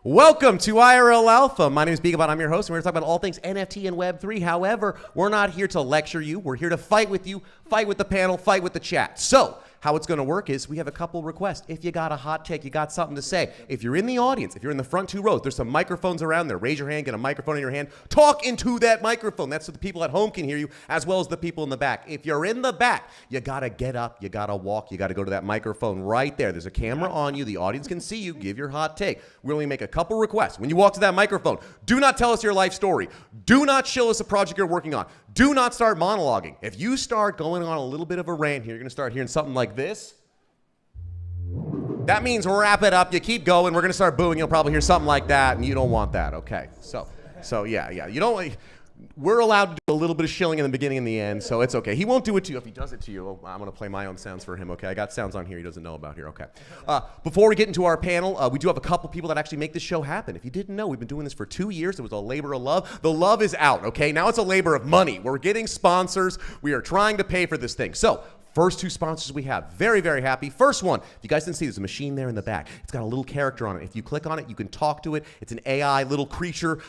Welcome to IRL Alpha. My name is Beagabot. I'm your host, and we're going to talk about all things NFT and Web3. However, we're not here to lecture you. We're here to fight with you, fight with the panel, fight with the chat. So, how it's going to work is we have a couple requests. If you got a hot take, you got something to say. If you're in the audience, if you're in the front two rows, there's some microphones around there. Raise your hand, get a microphone in your hand. Talk into that microphone. That's so the people at home can hear you, as well as the people in the back. If you're in the back, you got to get up, you got to walk, you got to go to that microphone right there. There's a camera on you. The audience can see you. Give your hot take. We only make a couple requests. When you walk to that microphone, do not tell us your life story. Do not show us a project you're working on. Do not start monologuing. If you start going on a little bit of a rant here, you're going to start hearing something like this. That means wrap it up. You keep going. We're going to start booing. You'll probably hear something like that, and you don't want that. Okay. So yeah. You don't. We're allowed to do a little bit of shilling in the beginning and the end, so it's okay. He won't do it to you. If he does it to you, I'm going to play my own sounds for him, okay? I got sounds on here he doesn't know about here, okay? Before we get into our panel, we do have a couple people that actually make this show happen. If you didn't know, we've been doing this for 2 years. It was a labor of love. The love is out, okay? Now it's a labor of money. We're getting sponsors. We are trying to pay for this thing. So, first two sponsors we have. Very, very happy. First one, if you guys didn't see, there's a machine there in the back. It's got a little character on it. If you click on it, you can talk to it. It's an AI little creature.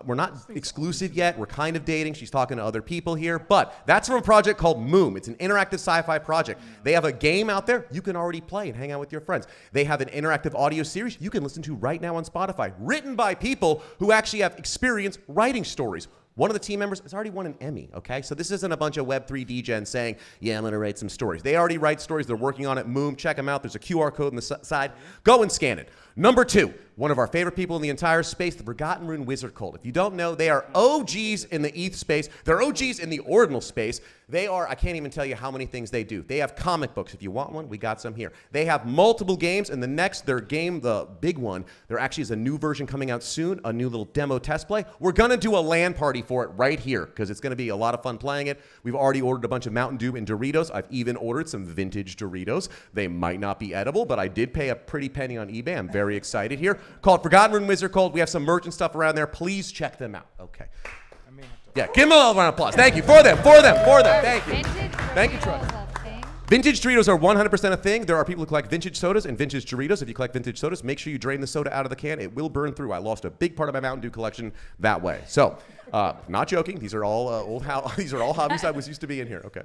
We're not exclusive yet. We're kind of dating. She's talking to other people here. But that's from a project called Moon. It's an interactive sci-fi project. They have a game out there you can already play and hang out with your friends. They have an interactive audio series you can listen to right now on Spotify, written by people who actually have experience writing stories. One of the team members has already won an Emmy, okay? So this isn't a bunch of Web3 degens saying, yeah, I'm gonna write some stories. They already write stories. They're working on it. Moom, check them out. There's a QR code on the side. Go and scan it. Number two, one of our favorite people in the entire space, the Forgotten Rune Wizard Cult. If you don't know, they are OGs in the ETH space. They're OGs in the ordinal space. They are, I can't even tell you how many things they do. They have comic books. If you want one, we got some here. They have multiple games, and their game, the big one, there actually is a new version coming out soon, a new little demo test play. We're gonna do a LAN party for it right here, because it's gonna be a lot of fun playing it. We've already ordered a bunch of Mountain Dew and Doritos. I've even ordered some vintage Doritos. They might not be edible, but I did pay a pretty penny on eBay. I'm very excited here. Called Forgotten Rune Wizard Cult. We have some merch and stuff around there. Please check them out. Okay. Yeah, give them a little round of applause. Thank you. For them. Thank you. Thank you, Troy. Vintage Doritos are 100% a thing. There are people who collect vintage sodas and vintage Doritos. If you collect vintage sodas, make sure you drain the soda out of the can. It will burn through. I lost a big part of my Mountain Dew collection that way. So, not joking. These are all these are all hobbies I was used to be in here. Okay.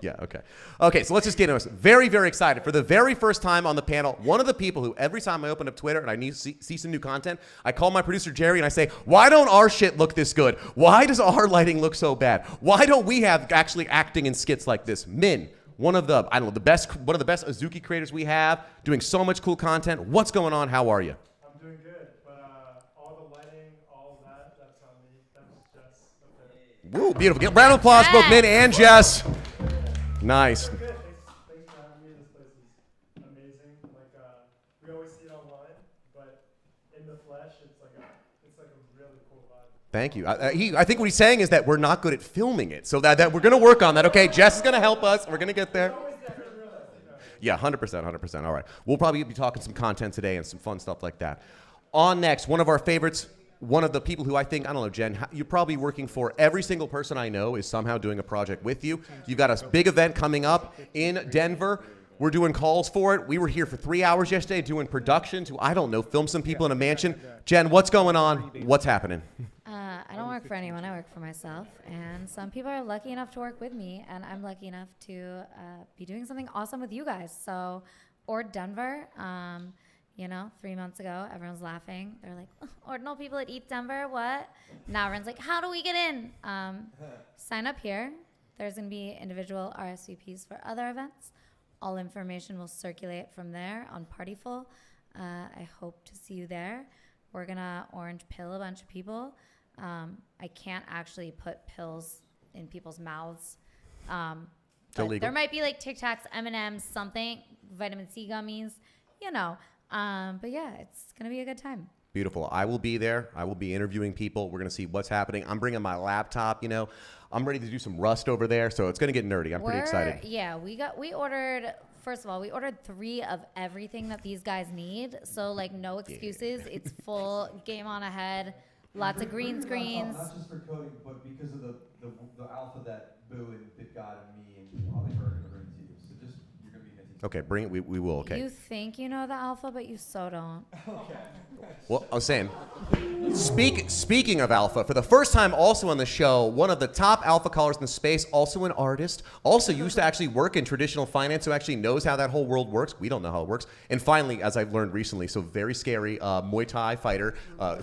Yeah, okay. Okay, so let's just get into this. Very, very excited. For the very first time on the panel, one of the people who every time I open up Twitter and I need to see some new content, I call my producer Jerry and I say, why don't our shit look this good? Why does our lighting look so bad? Why don't we have actually acting in skits like this? Min, one of the best Azuki creators we have, doing so much cool content. What's going on? How are you? I'm doing good, but all the lighting, all of that's on me. That's Jess up there. Woo, beautiful. Get a round of applause, both Min and Jess. Nice. Good. Thanks for having me. This place is amazing. Like we always see it online, but in the flesh, it's like a really cool vibe. Thank you. I think what he's saying is that we're not good at filming it, so that we're going to work on that. Okay, Jess is going to help us. We're going to get there. Yeah, 100%. All right. We'll probably be talking some content today and some fun stuff like that. On next, one of our favorites, one of the people who I think, I don't know, Jen, you're probably working for. Every single person I know is somehow doing a project with you. You've got a big event coming up in Denver. We're doing calls for it. We were here for 3 hours yesterday doing production to, I don't know, film some people in a mansion. Jen, what's going on? What's happening? I don't work for anyone. I work for myself. And some people are lucky enough to work with me, and I'm lucky enough to be doing something awesome with you guys. So, or Denver. 3 months ago, everyone's laughing. They're like, ordinal people at Eat Denver, what? Now everyone's like, how do we get in? Sign up here. There's going to be individual RSVPs for other events. All information will circulate from there on Partyful. I hope to see you there. We're going to orange pill a bunch of people. I can't actually put pills in people's mouths. But there might be like Tic Tacs, M&Ms, something, vitamin C gummies, But yeah, it's going to be a good time. Beautiful. I will be there. I will be interviewing people. We're going to see what's happening. I'm bringing my laptop, I'm ready to do some Rust over there, so it's going to get nerdy. I'm pretty excited. Yeah, we ordered, first of all, we ordered 3 of everything that these guys need. So, no excuses. Yeah. It's full game on ahead. Lots of green screens. Not just for coding, but because of the alpha that Boo and BitGod and me and all they are going to bring to you. So you're going to be minty. Okay, bring it. We will. Okay. You think you know the alpha, but you so don't. Well, I was saying, speaking of alpha, for the first time also on the show, one of the top alpha callers in the space, also an artist, also used to actually work in traditional finance, who actually knows how that whole world works. We don't know how it works. And finally, as I've learned recently, so very scary, Muay Thai fighter,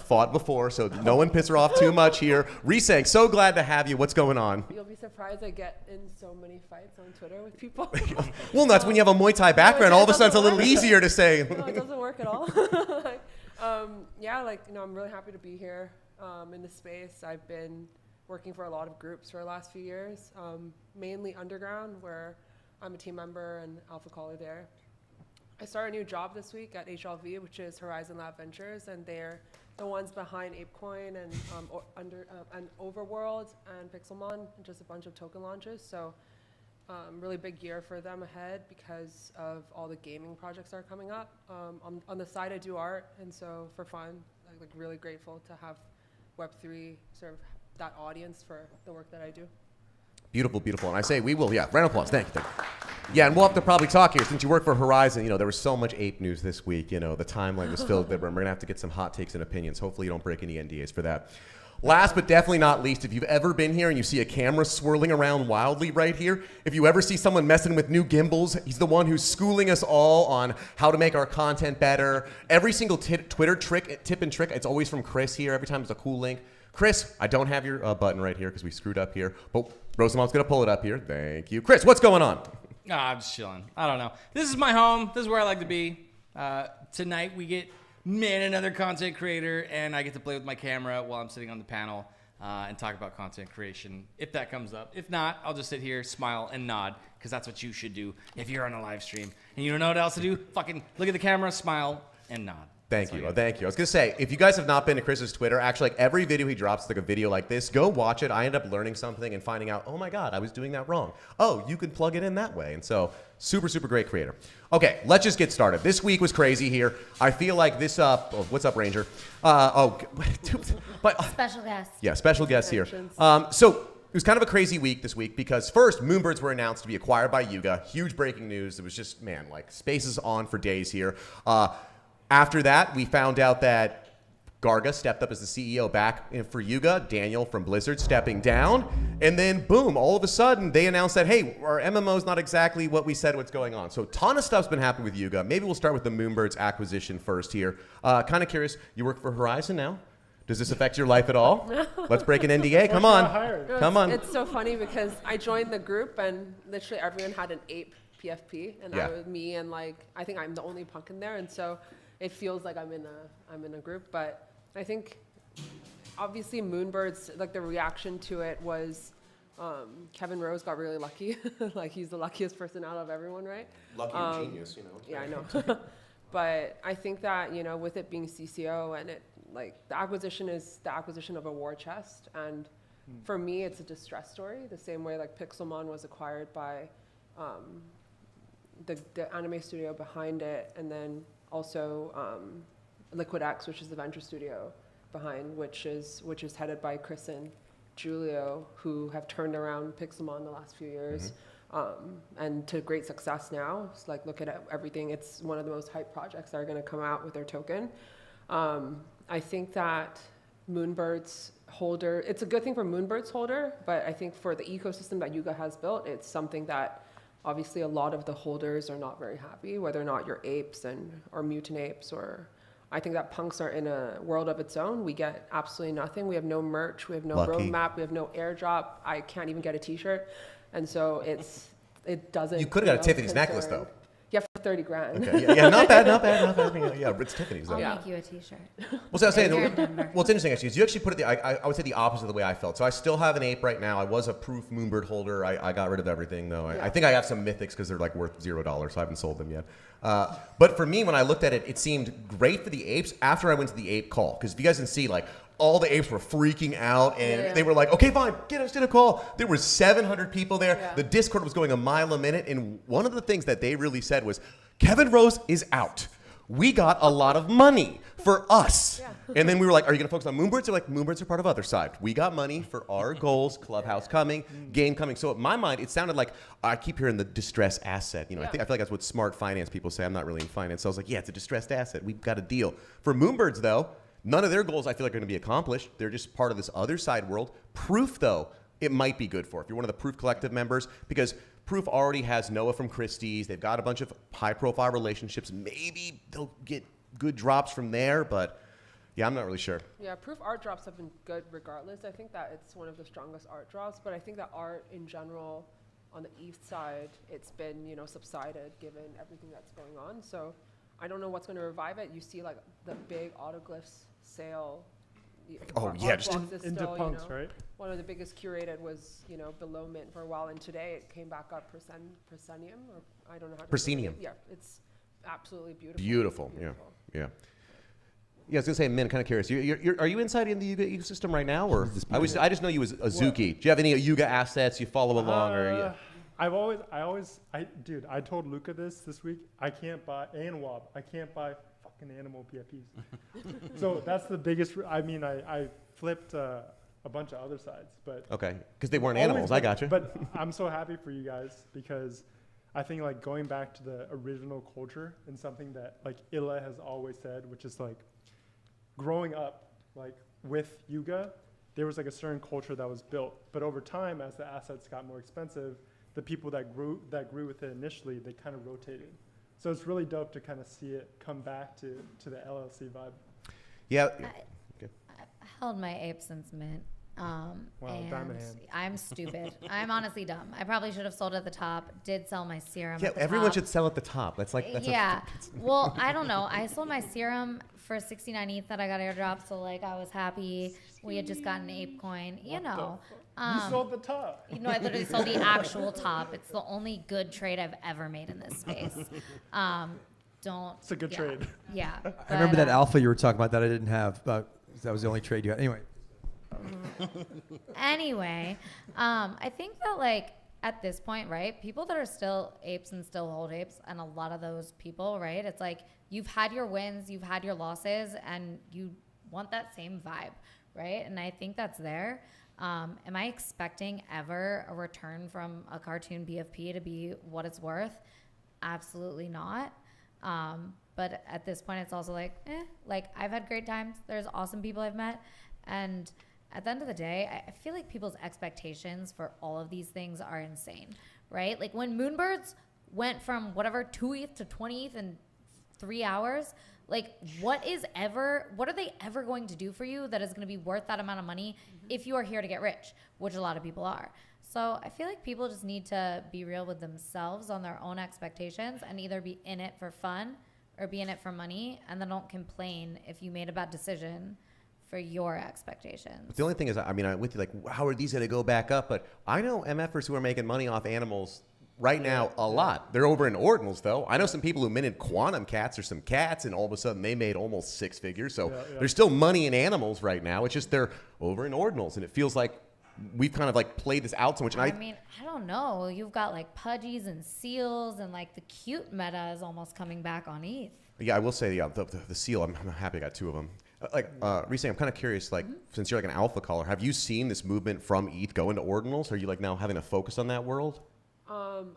fought before, so no one piss her off too much here. Risang, so glad to have you. What's going on? You'll be surprised I get in so many fights on Twitter with people. Well, that's when you have a Muay Thai background. All of a sudden, it's a little easier to say. No, it doesn't work at all. I'm really happy to be here in the space. I've been working for a lot of groups for the last few years, mainly underground, where I'm a team member and alpha caller there. I started a new job this week at HLV, which is Horizon Lab Ventures, and they're the ones behind ApeCoin and Overworld and Pixelmon, and just a bunch of token launches. So really big year for them ahead because of all the gaming projects that are coming up. On the side, I do art, and so for fun, I'm like really grateful to have Web3 serve that audience for the work that I do. Beautiful, beautiful. And I say we will, yeah. Round of applause. Thank you. Yeah, and we'll have to probably talk here. Since you work for Horizon, there was so much ape news this week. The timeline was filled with it. We're going to have to get some hot takes and opinions. Hopefully you don't break any NDAs for that. Last but definitely not least, if you've ever been here and you see a camera swirling around wildly right here, if you ever see someone messing with new gimbals, he's the one who's schooling us all on how to make our content better. Every single Twitter tip and trick, it's always from Chris here. Every time it's a cool link. Chris, I don't have your button right here because we screwed up here, but Rosamond's going to pull it up here. Thank you. Chris, what's going on? I'm just chilling. I don't know. This is my home. This is where I like to be. Tonight we get another content creator, and I get to play with my camera while I'm sitting on the panel and talk about content creation, if that comes up. If not, I'll just sit here, smile, and nod, because that's what you should do if you're on a live stream. And you don't know what else to do? Fucking look at the camera, smile, and nod. Thank you. Thank you. I was going to say, if you guys have not been to Chris's Twitter, actually, like every video he drops, like a video like this, go watch it. I end up learning something and finding out, oh my God, I was doing that wrong. Oh, you can plug it in that way. And so, super, super great creator. Okay, let's just get started. This week was crazy here. I feel like this, what's up, Ranger? Special guest. Yeah, special guest here. So, it was kind of a crazy week this week because first, Moonbirds were announced to be acquired by Yuga. Huge breaking news. It was just, man, like space is on for days here. After that, we found out that Garga stepped up as the CEO back for Yuga, Daniel from Blizzard stepping down, and then boom, all of a sudden they announced that, hey, our MMO is not exactly what we said what's going on. So a ton of stuff's been happening with Yuga. Maybe we'll start with the Moonbirds acquisition first here. Kind of curious, you work for Horizon now? Does this affect your life at all? Let's break an NDA. Come on. Come on. It's so funny because I joined the group and literally everyone had an ape PFP, and I was me, and like I think I'm the only punk in there, and so it feels like I'm in a group. But I think obviously Moonbirds, like the reaction to it was Kevin Rose got really lucky. Like he's the luckiest person out of everyone, right? Lucky or genius, Yeah, I know. But I think that, with it being CCO and it like the acquisition is the acquisition of a war chest, and for me it's a distress story, the same way like Pixelmon was acquired by the anime studio behind it, and then also Liquid X, which is the venture studio behind, which is headed by Chris and Julio, who have turned around Pixelmon the last few years, and to great success now. It's like, look at everything. It's one of the most hyped projects that are going to come out with their token. I think that Moonbirds holder, it's a good thing for Moonbirds holder, but I think for the ecosystem that Yuga has built, it's something that obviously a lot of the holders are not very happy, whether or not you're apes or mutant apes, or I think that punks are in a world of its own. We get absolutely nothing. We have no merch, we have no roadmap, we have no airdrop. I can't even get a t-shirt. And so it doesn't. You could have got a Tiffany's necklace though. Yeah, for 30 grand. Okay. Yeah, not bad. Yeah, it's Tiffany's though. I'll make you a t-shirt. Well, so I was saying, Here in Denver. what's interesting actually is you actually put it, I would say the opposite of the way I felt. So I still have an ape right now. I was a proof Moonbird holder. I got rid of everything though. I think I have some mythics because they're like worth $0, so I haven't sold them yet. But for me, when I looked at it, it seemed great for the apes after I went to the ape call. Because if you guys can see, like, all the apes were freaking out, and they were like, okay, fine, get us in a call. There were 700 people there. Yeah. The Discord was going a mile a minute, and one of the things that they really said was, Kevin Rose is out. we got a lot of money for us. Yeah. And then we were like, are you going to focus on Moonbirds? They're like, Moonbirds are part of other side. We got money for our goals, Clubhouse coming, game coming. So in my mind, it sounded like, I keep hearing the distress asset. You know, I feel like that's what smart finance people say. I'm not really in finance. So I was like, yeah, it's a distressed asset. We've got a deal. For Moonbirds, though, none of their goals I feel like are going to be accomplished. They're just part of this other side world. Proof, though, it might be good for if you're one of the Proof Collective members, because Proof already has Noah from Christie's. They've got a bunch of high-profile relationships. Maybe they'll get good drops from there, but yeah, I'm not really sure. Yeah, Proof art drops have been good regardless. I think that it's one of the strongest art drops, but I think that art in general on the ETH side, it's been, you know, subsided given everything that's going on. So I don't know what's going to revive it. You see like the big autoglyphs sale. Oh, yeah, just into punks, right? One of the biggest curated was, you know, below mint for a while, and today it came back up Proscenium, or I don't know how to say Proscenium. it. Yeah, it's absolutely beautiful. Beautiful, yeah. Yeah, I was gonna say, Min, kind of curious. Are you inside in the Yuga ecosystem right now, or I just know you as Azuki. Do you have any Yuga assets you follow along, or? Dude, I told Luca this week. I can't buy, and Wob, I can't buy fucking animal PFPs. So that's the biggest. I flipped a bunch of other sides, but Okay, because they weren't animals. I got you. But I'm so happy for you guys because I think like going back to the original culture and something that like Illa has always said, which is like growing up like with Yuga, there was like a certain culture that was built. But over time, as the assets got more expensive, the people that grew with it initially, they kind of rotated. So it's really dope to kind of see it come back to the LLC vibe. Yeah. I held my ape since mint. Wow, and diamond hand. I'm stupid. I'm honestly dumb. I probably should have sold at the top. Did sell my serum. Yeah, at the everyone top. should sell at the top. That's Yeah. Well, I don't know. I sold my serum for 69 ETH that I got airdropped, so like I was happy. We had just gotten ape coin, you know. You sold the top. You know, I literally sold the actual top. It's the only good trade I've ever made in this space. It's a good trade. Yeah. I remember that but, alpha you were talking about that I didn't have, but that was the only trade you had. Anyway, I think that like at this point, right, people that are still apes and still hold apes, and a lot of those people, right, it's like you've had your wins, you've had your losses, and you want that same vibe, right? And I think that's there. Am I expecting ever a return from a cartoon PFP to be what it's worth? Absolutely not. But at this point, it's also like, like I've had great times. There's awesome people I've met. And at the end of the day, I feel like people's expectations for all of these things are insane, right? Like when Moonbirds went from whatever 2 ETH to 20 ETH in 3 hours, like what are they ever going to do for you that is going to be worth that amount of money if you are here to get rich, which a lot of people are. So I feel like people just need to be real with themselves on their own expectations and either be in it for fun or be in it for money, and then don't complain if you made a bad decision for your expectations. But the only thing is, I mean, I'm with you, like, how are these going to go back up? But I know MFers who are making money off animals right now a lot. They're over in ordinals, though. I know some people who minted quantum cats or some cats, and all of a sudden they made almost 6 figures. So there's still money in animals right now. It's just they're over in ordinals, and it feels like we've kind of like played this out so much. And I mean, I don't know. You've got like pudgies and seals, and like the cute meta is almost coming back on ETH. Yeah, I will say the seal. I'm happy I got 2 of them. Recently, I'm kind of curious, like, since you're like an alpha caller, have you seen this movement from ETH go into ordinals? Are you like now having to focus on that world?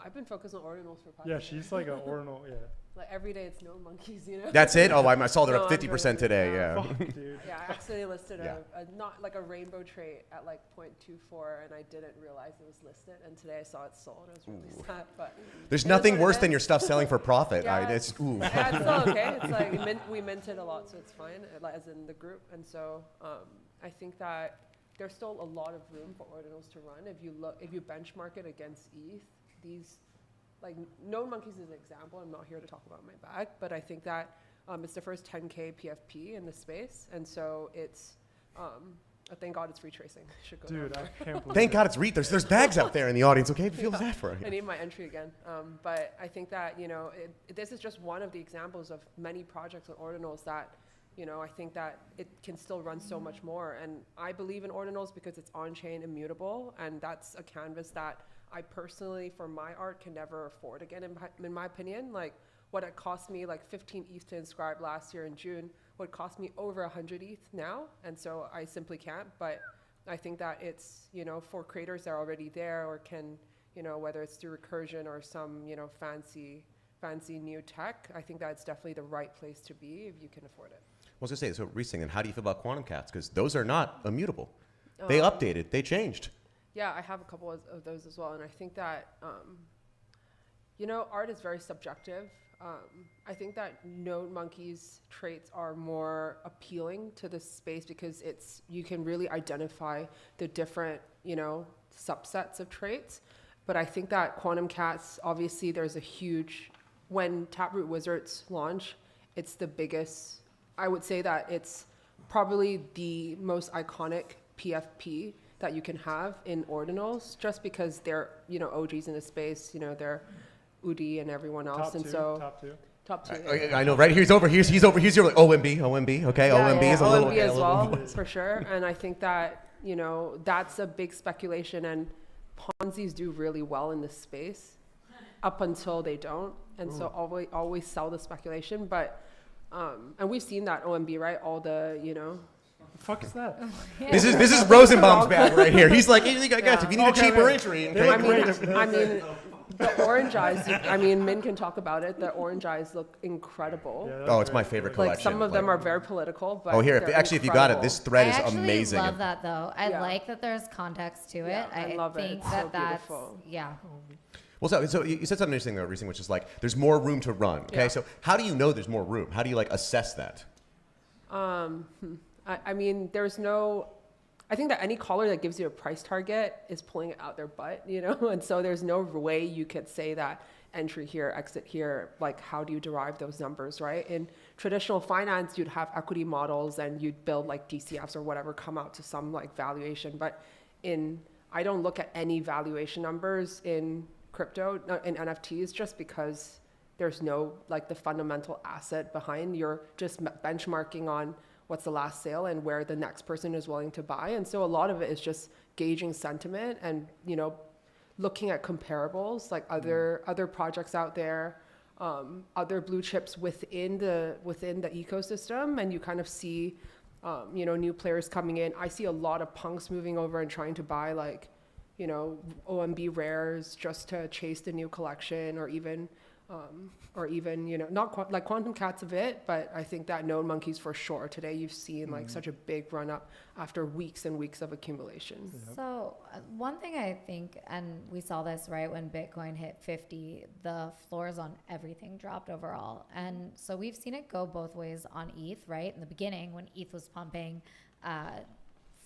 I've been focused on ordinals for probably. Yeah, she's like an ordinal. Yeah. Like every day, it's no monkeys, you know. That's it. Oh, I saw they're up No, 50% today. Yeah. Fuck, dude. Yeah, I accidentally listed Yeah. a not like a rainbow trait at like 0.24, and I didn't realize it was listed. And today I saw it sold. I was really sad, but There's it is nothing what it worse than is. your stuff selling for profit. Yeah, It's ooh. Yeah, it's still okay. It's like we minted a lot, so it's fine, as in the group. And so I think that there's still a lot of room for ordinals to run. If you benchmark it against ETH, these like known monkeys is an example. I'm not here to talk about my bag, but I think that it's the first 10K PFP in the space, and so it's thank God it's retracing. Should go Dude, down I can't believe Thank it. God it's REIT. There's bags out there in the audience. Okay, feel bad for I you. need my entry again. But I think that, you know, this is just one of the examples of many projects with ordinals that, you know, I think that it can still run so much more. And I believe in ordinals because it's on-chain immutable, and that's a canvas that I personally, for my art, can never afford again, in my opinion. Like, what it cost me like 15 ETH to inscribe last year in June would cost me over 100 ETH now, and so I simply can't. But I think that it's, you know, for creators that are already there or can, you know, whether it's through recursion or some, you know, fancy new tech, I think that's definitely the right place to be if you can afford it. I was gonna say, so Reesing, and how do you feel about quantum cats? Because those are not immutable. They updated, they changed. Yeah, I have a couple of those as well, and I think that, you know, art is very subjective. I think that Node Monkey's traits are more appealing to this space because you can really identify the different, you know, subsets of traits. But I think that Quantum Cats, obviously there's a huge, when Taproot Wizards launch, it's the biggest, I would say that it's probably the most iconic PFP that you can have in ordinals, just because they're, you know, OGs in the space, you know, they're Udi and everyone else. Top two. I know, right? He's over. He's over. He's your like OMB. Okay, Yeah, OMB is a little. OMB as well, for sure. And I think that, you know, that's a big speculation, and Ponzi's do really well in this space up until they don't. And so always sell the speculation. But, and we've seen that OMB, right? All the, you know. The fuck is that? This is Rosenbaum's bag right here. He's like, hey, I got you. If you need a cheaper entry. Okay. I mean, the orange eyes, I mean, Min can talk about it. The orange eyes look incredible. Yeah, Oh, it's my favorite collection. Like some of them are very political, but Oh, here, they're if you got it, incredible. this thread is I actually amazing. love that though. I Yeah. like that there's context to Yeah, it. I love it. think It's that so that's beautiful. yeah. Well, so you said something interesting though, recently, which is like there's more room to run. Okay, Yeah. so how do you know there's more room? How do you like assess that? I mean, there's no, I think that any caller that gives you a price target is pulling it out their butt, you know? And so there's no way you could say that entry here, exit here, like how do you derive those numbers, right? In traditional finance, you'd have equity models and you'd build like DCFs or whatever, come out to some like valuation. But I don't look at any valuation numbers in crypto, in NFTs, just because there's no like the fundamental asset behind. You're just benchmarking on what's the last sale and where the next person is willing to buy. And so a lot of it is just gauging sentiment and, you know, looking at comparables, like other projects out there, other blue chips within the ecosystem, and you kind of see, you know, new players coming in. I see a lot of punks moving over and trying to buy like, you know, OMB rares just to chase the new collection, or even you know, not like Quantum Cats a bit, but I think that Node Monkeys for sure. Today you've seen like such a big run up after weeks and weeks of accumulation. So one thing I think, and we saw this right when Bitcoin hit 50, the floors on everything dropped overall. And so we've seen it go both ways on ETH, right? In the beginning, when ETH was pumping,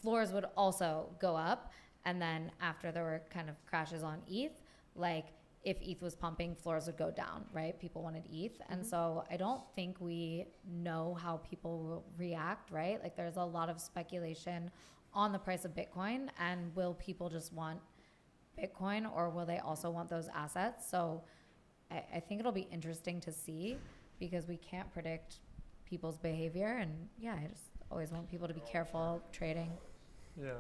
floors would also go up. And then after there were kind of crashes on ETH, like if ETH was pumping, floors would go down, right? People wanted ETH. And so I don't think we know how people will react, right? Like there's a lot of speculation on the price of Bitcoin, and will people just want Bitcoin, or will they also want those assets? So I think it'll be interesting to see, because we can't predict people's behavior. And yeah, I just always want people to be careful trading. Yeah.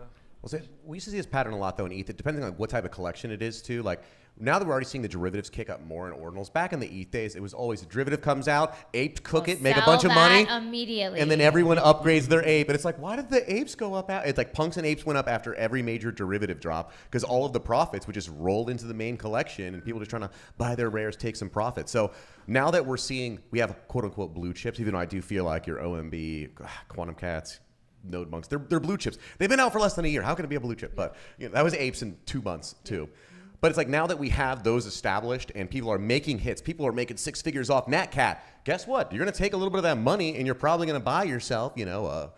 Well, so we used to see this pattern a lot though in ETH, depending on what type of collection it is too. Like now that we're already seeing the derivatives kick up more in ordinals, back in the ETH days, it was always a derivative comes out, apes cook it, make a bunch of money, immediately, and then everyone upgrades their ape. And it's like, why did the apes go up? It's like punks and apes went up after every major derivative drop, because all of the profits would just roll into the main collection, and people just trying to buy their rares, take some profit. So now that we're seeing, we have quote unquote blue chips, even though I do feel like your OMB, Quantum Cats, Node Monks, they're blue chips. They've been out for less than a year. How can it be a blue chip? But you know, that was apes in 2 months too. But it's like now that we have those established and people are making hits, people are making 6 figures off Natcat. Guess what? You're going to take a little bit of that money and you're probably going to buy yourself, you know, a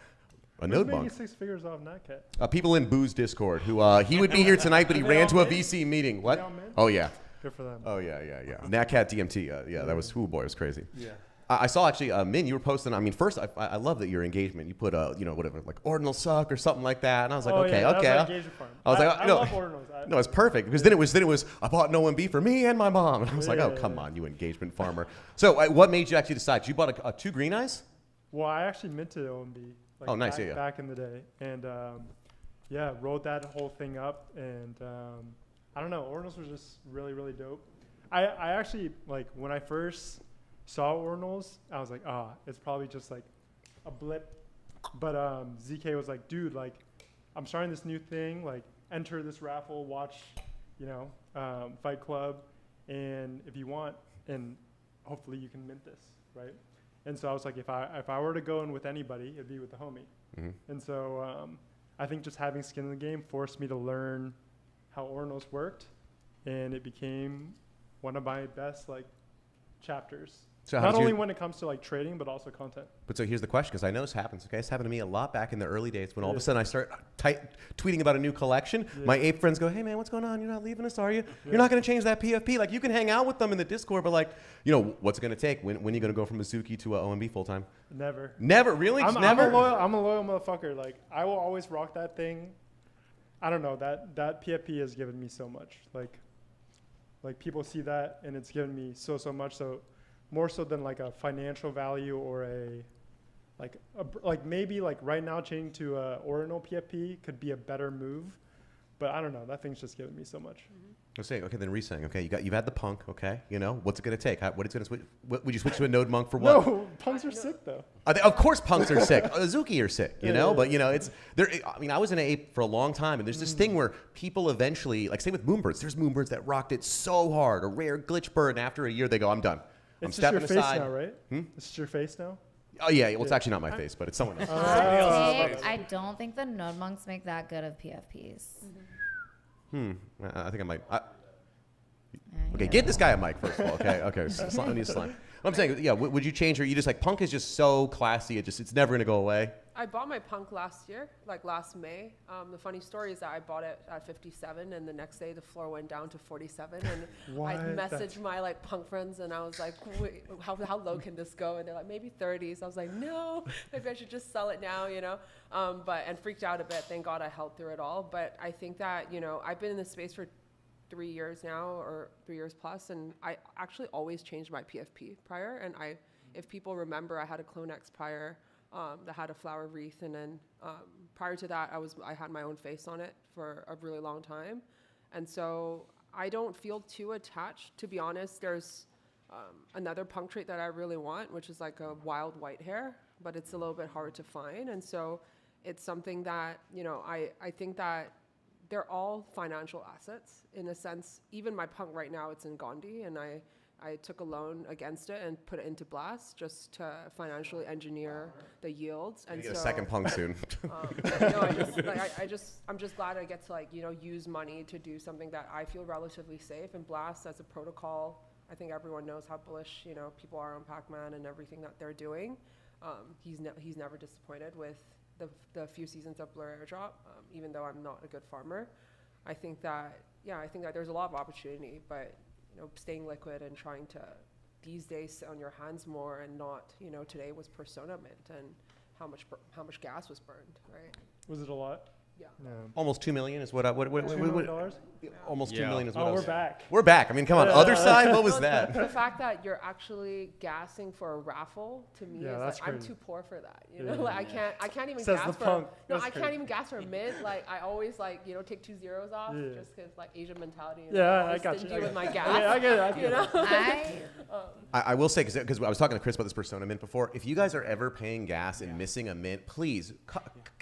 Node making Monk. 6 figures off Natcat? People in Boo's Discord who he would be here tonight, but he ran to a VC meeting. What? Oh yeah. Good for them. Oh yeah. Natcat DMT. Yeah, that was, oh boy, it was crazy. Yeah. I saw actually, Min, you were posting. I mean, first, I love that your engagement. You put, you know, whatever, like ordinal suck or something like that, and I was like, okay. That was our engagement farm. I was like, I no, love ordinals. no, it's perfect, because then it was I bought an OMB for me and my mom, and I was like, oh come on, you engagement farmer. So what made you actually decide? You bought 2 green eyes? Well, I actually minted OMB. Like Oh, nice, back, back in the day, and yeah, rolled that whole thing up, and I don't know, ordinals were just really, really dope. I actually, like, when I first saw ordinals, I was like, it's probably just like a blip. But ZK was like, dude, like, I'm starting this new thing. Like, enter this raffle, watch, Fight Club, and if you want, and hopefully you can mint this, right? And so I was like, if I were to go in with anybody, it'd be with the homie. Mm-hmm. And so I think just having skin in the game forced me to learn how ordinals worked, and it became one of my best like chapters. So how Not did you- only when it comes to like trading, but also content. But so here's the question, because I know this happens. Okay, this happened to me a lot back in the early days when all of a sudden I start tweeting about a new collection. My ape friends go, "Hey man, what's going on? You're not leaving us, are you? You're not going to change that PFP? Like you can hang out with them in the Discord, but like, what's it going to take? When are you going to go from Mizuki to OMB full time? Never. Never, really? I'm Never. a loyal motherfucker. Like I will always rock that thing. I don't know, that PFP has given me so much. Like people see that and it's given me so much. So more so than like a financial value or like maybe like right now changing to a ordinal PFP could be a better move, but I don't know. That thing's just given me so much. I'm saying, okay, then resaying. Okay, you've had the punk. Okay, what's it going to take? What would you switch to a node monk for what? No, punks are sick though. Of course, punks are sick. Azuki are sick, But it's there. I mean, I was in an ape for a long time, and there's this thing where people eventually, like, say with Moonbirds, there's Moonbirds that rocked it so hard, a rare glitch bird, and after a year they go, I'm done. I'm It's just your stepping face aside. now, right? It's just your face now. Oh yeah, well, it's actually not my face, but it's someone else. I don't think the node monks make that good of PFPs. I think I might. Okay, get this guy a mic first of all. Okay. I need slime. I'm saying, yeah. Would you change, or you just like punk is just so classy? It's never gonna go away. I bought my punk last year, like last May. The funny story is that I bought it at 57, and the next day the floor went down to 47. And I messaged my like punk friends, and I was like, "Wait, how low can this go?" And they're like, "Maybe 30s." I was like, "No, maybe I should just sell it now," and freaked out a bit. Thank God I held through it all. But I think that I've been in this space for 3 years now, or 3 years plus, and I actually always changed my PFP prior. And if people remember, I had a Clone X prior. That had a flower wreath, and then prior to that, I had my own face on it for a really long time, and so I don't feel too attached. To be honest, there's another punk trait that I really want, which is like a wild white hair, but it's a little bit hard to find, and so it's something that I think that they're all financial assets in a sense. Even my punk right now, it's in Gandhi, and I took a loan against it and put it into Blast just to financially engineer the yields. And You get a second punk soon. I'm just glad I get to use money to do something that I feel relatively safe. And Blast as a protocol, I think everyone knows how bullish people are on Pac-Man and everything that they're doing. He's never disappointed with the few seasons of Blur Airdrop, even though I'm not a good farmer. I think that there's a lot of opportunity, but staying liquid and trying to these days sit on your hands more and not, today was Persona Mint and how much gas was burned, right? Was it a lot? Yeah. Almost 2 million is what $2 million? almost 2 Yeah. million is what I Oh, was we're back. We're back. I mean, come on. Other side, what was that? The fact that you're actually gassing for a raffle to me Yeah, is that's like I'm crazy. too poor for that. Yeah. Like I can't even Says gas the for punk. no, That's I can't crazy. even gas for a mint. Like I always take 2 zeros off Yeah. just because like Asian mentality. And Yeah, I'm I always got you. stingy I with got my you. gas. I get it. I will say, because I was talking to Chris about this Persona Mint before, if you guys are ever paying gas and missing a mint, please,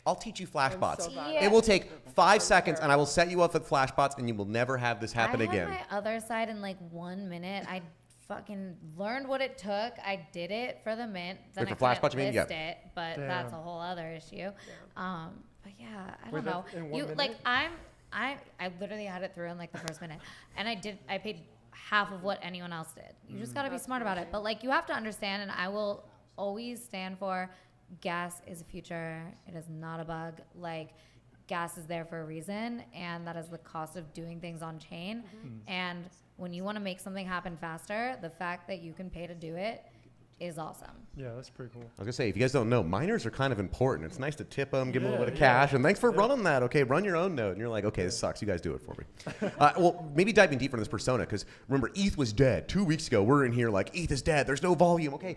I'll teach you flash I'm bots. so bad. Yeah. It will take 5 seconds, and I will set you up with flash bots, and you will never have this happen I again. had my other side in like 1 minute. I fucking learned what it took. I did it for the mint. Then Wait, I for Flashbot, couldn't you mean? list Yeah. it, but that's a Damn. whole other issue. But yeah, I Wait, don't know. that's in 1 You minute? like I literally had it through in like the first minute, and I paid half of what anyone else did. You just got to be smart about it. But like you have to understand, and I will always stand for, gas is a future. It is not a bug. Like gas is there for a reason, and that is the cost of doing things on chain. And when you want to make something happen faster, the fact that you can pay to do it is awesome. Yeah, that's pretty cool. I was going to say, if you guys don't know, miners are kind of important. It's nice to tip them, give them a little bit of Yeah, cash, and thanks for running that. Okay, run your own node. And you're like, okay, this sucks. You guys do it for me. Well, maybe diving deeper into this Persona, because remember, ETH was dead. 2 weeks ago, we're in here like, ETH is dead. There's no volume. Okay,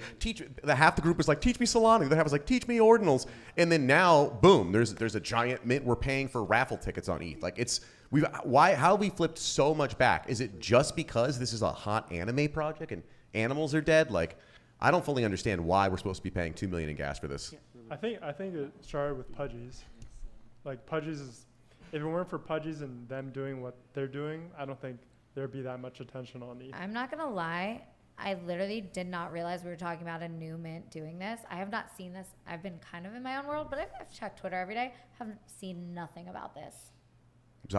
half the group was like, teach me Solana. The other half was like, teach me ordinals. And then now, boom, there's a giant mint. We're paying for raffle tickets on ETH. Like, how have we flipped so much back? Is it just because this is a hot anime project and animals are dead? Like, I don't fully understand why we're supposed to be paying $2 million in gas for this. I think it started with Pudgies. Like Pudgies is, if it weren't for Pudgies and them doing what they're doing, I don't think there'd be that much attention on the. I'm not gonna lie. I literally did not realize we were talking about a new mint doing this. I have not seen this. I've been kind of in my own world, but I've checked Twitter every day. Haven't seen nothing about this,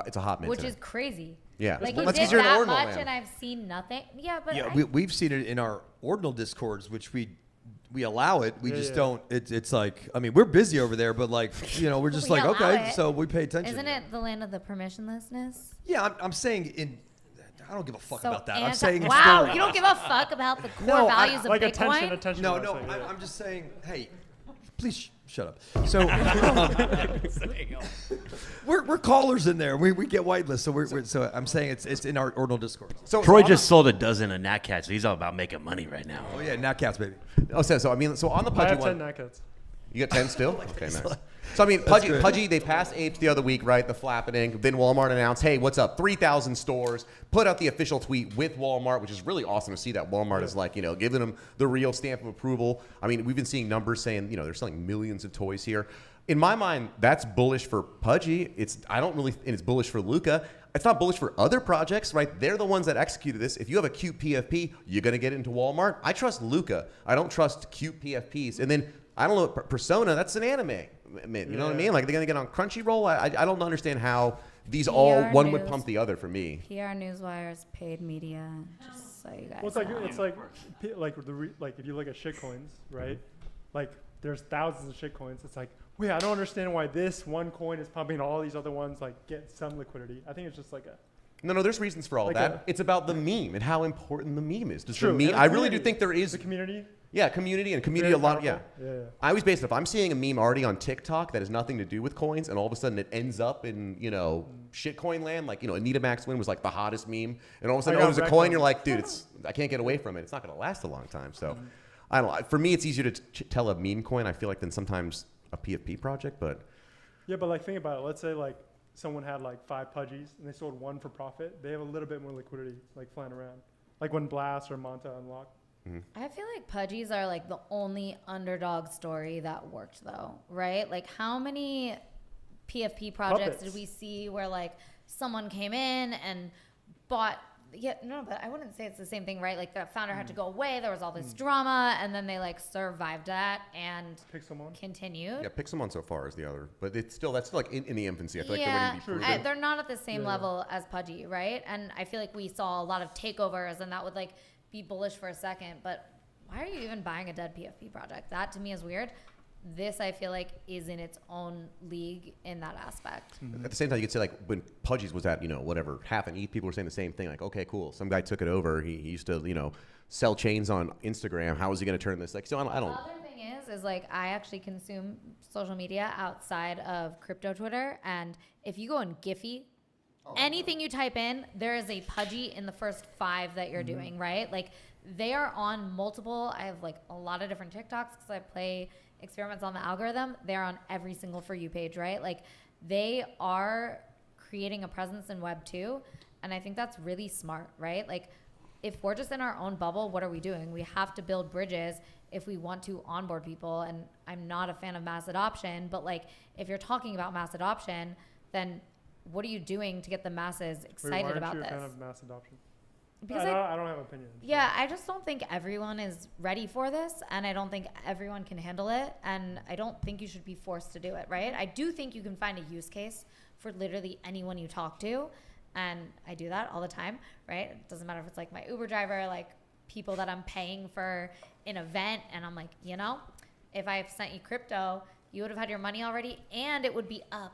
It's a hot mint. which today. is crazy. Yeah. Like Well, he that's did 'cause you're in that ordinal much, land. and I've seen nothing. Yeah, but Yeah, I, we've seen it in our ordinal discords, which we allow it. We Yeah, just yeah. don't. It's like, I mean, we're busy over there, but like, we're just We like, allow okay, it. so we pay attention. isn't it the land of the permissionlessness? Yeah, I'm saying I don't give a fuck So about that. I'm anti- saying wow, you don't give a fuck about the core No, I- values of Like Bitcoin. attention. no, to no. that, yeah. I'm just saying, hey, please shut up. So we're callers in there. We get whitelisted. So I'm saying it's in our ordinal discord. So Troy on just sold a dozen of Nat Cats. He's all about making money right now. Oh yeah, Natcats, baby. so on the I Pudgy have one, 10 Nakats. you got 10 still? Okay, nice. So I mean, That's good. Pudgy, they passed apes the other week, right? The flapping. Then Walmart announced, hey, what's up? 3,000 stores. Put out the official tweet with Walmart, which is really awesome to see that Walmart is like, giving them the real stamp of approval. I mean, we've been seeing numbers saying, they're selling millions of toys here. In my mind, that's bullish for Pudgy. And it's bullish for Luca. It's not bullish for other projects, right? They're the ones that executed this. If you have a cute PFP, you're going to get into Walmart. I trust Luca. I don't trust cute PFPs. And then, I don't know, Persona, that's an anime. You know what I mean? Like, they're going to get on Crunchyroll. I don't understand how these one would news. pump the other for me. PR Newswire's paid media, just so you guys Well, it's know. like if you look at shitcoins, right? Like there's thousands of shitcoins. It's like, wait, I don't understand why this one coin is pumping all these other ones like get some liquidity. I think it's just like a. No, there's reasons for all Like that. It's about the meme and how important the meme is. Does the True. meme? and the I really do community. think there is. The community. Yeah, community and community Very a lot. Yeah. powerful. Yeah. I always base it. If I'm seeing a meme already on TikTok that has nothing to do with coins, and all of a sudden it ends up in shitcoin land, like Anita Max Win was like the hottest meme, and all of a sudden got there's a wrecked coin, on you're it. like, dude, I can't get away from it. It's not going to last a long time. So, I don't know. For me, it's easier to tell a meme coin. I feel like than sometimes a PFP project, but Yeah, but like think about it. Let's say like someone had like 5 Pudgies and they sold one for profit. They have a little bit more liquidity like flying around. Like when Blast or Manta unlock. I feel like Pudgies are like the only underdog story that worked though, right? Like how many PFP projects Puppets. did we see where like someone came in and bought but I wouldn't say it's the same thing, right? Like the founder had to go away, there was all this drama, and then they like survived that and Pick someone. continued. yeah, Pixelmon so far is the other, but that's still like in the infancy. I feel like they're Yeah, waiting to be proven. they're not at the same Yeah. level as Pudgy, right? And I feel like we saw a lot of takeovers, and that would like be bullish for a second. But why are you even buying a dead PFP project? That to me is weird. This I feel like is in its own league in that aspect. At the same time, you could say like when Pudgy's was at whatever half an ETH, people were saying the same thing. Like, okay, cool, some guy took it over. He used to sell chains on Instagram. How is he going to turn this? Like, so I The don't. other thing is like I actually consume social media outside of crypto Twitter, and if you go on Giphy, anything you type in, there is a Pudgy in the first 5 that you're doing, right? Like they are on multiple. I have like a lot of different TikToks because I play experiments on the algorithm. They're on every single For You page, right? Like they are creating a presence in Web 2, and I think that's really smart, right? Like if we're just in our own bubble, what are we doing? We have to build bridges if we want to onboard people. And I'm not a fan of mass adoption, but like if you're talking about mass adoption, then what are you doing to get the masses Wait, excited why aren't about you a this? fan of mass adoption? Because I don't have an opinion. yeah, I just don't think everyone is ready for this, and I don't think everyone can handle it, and I don't think you should be forced to do it, right? I do think you can find a use case for literally anyone you talk to, and I do that all the time, right? It doesn't matter if it's like my Uber driver, like people that I'm paying for an event, and I'm like, if I sent you crypto, you would have had your money already, and it would be up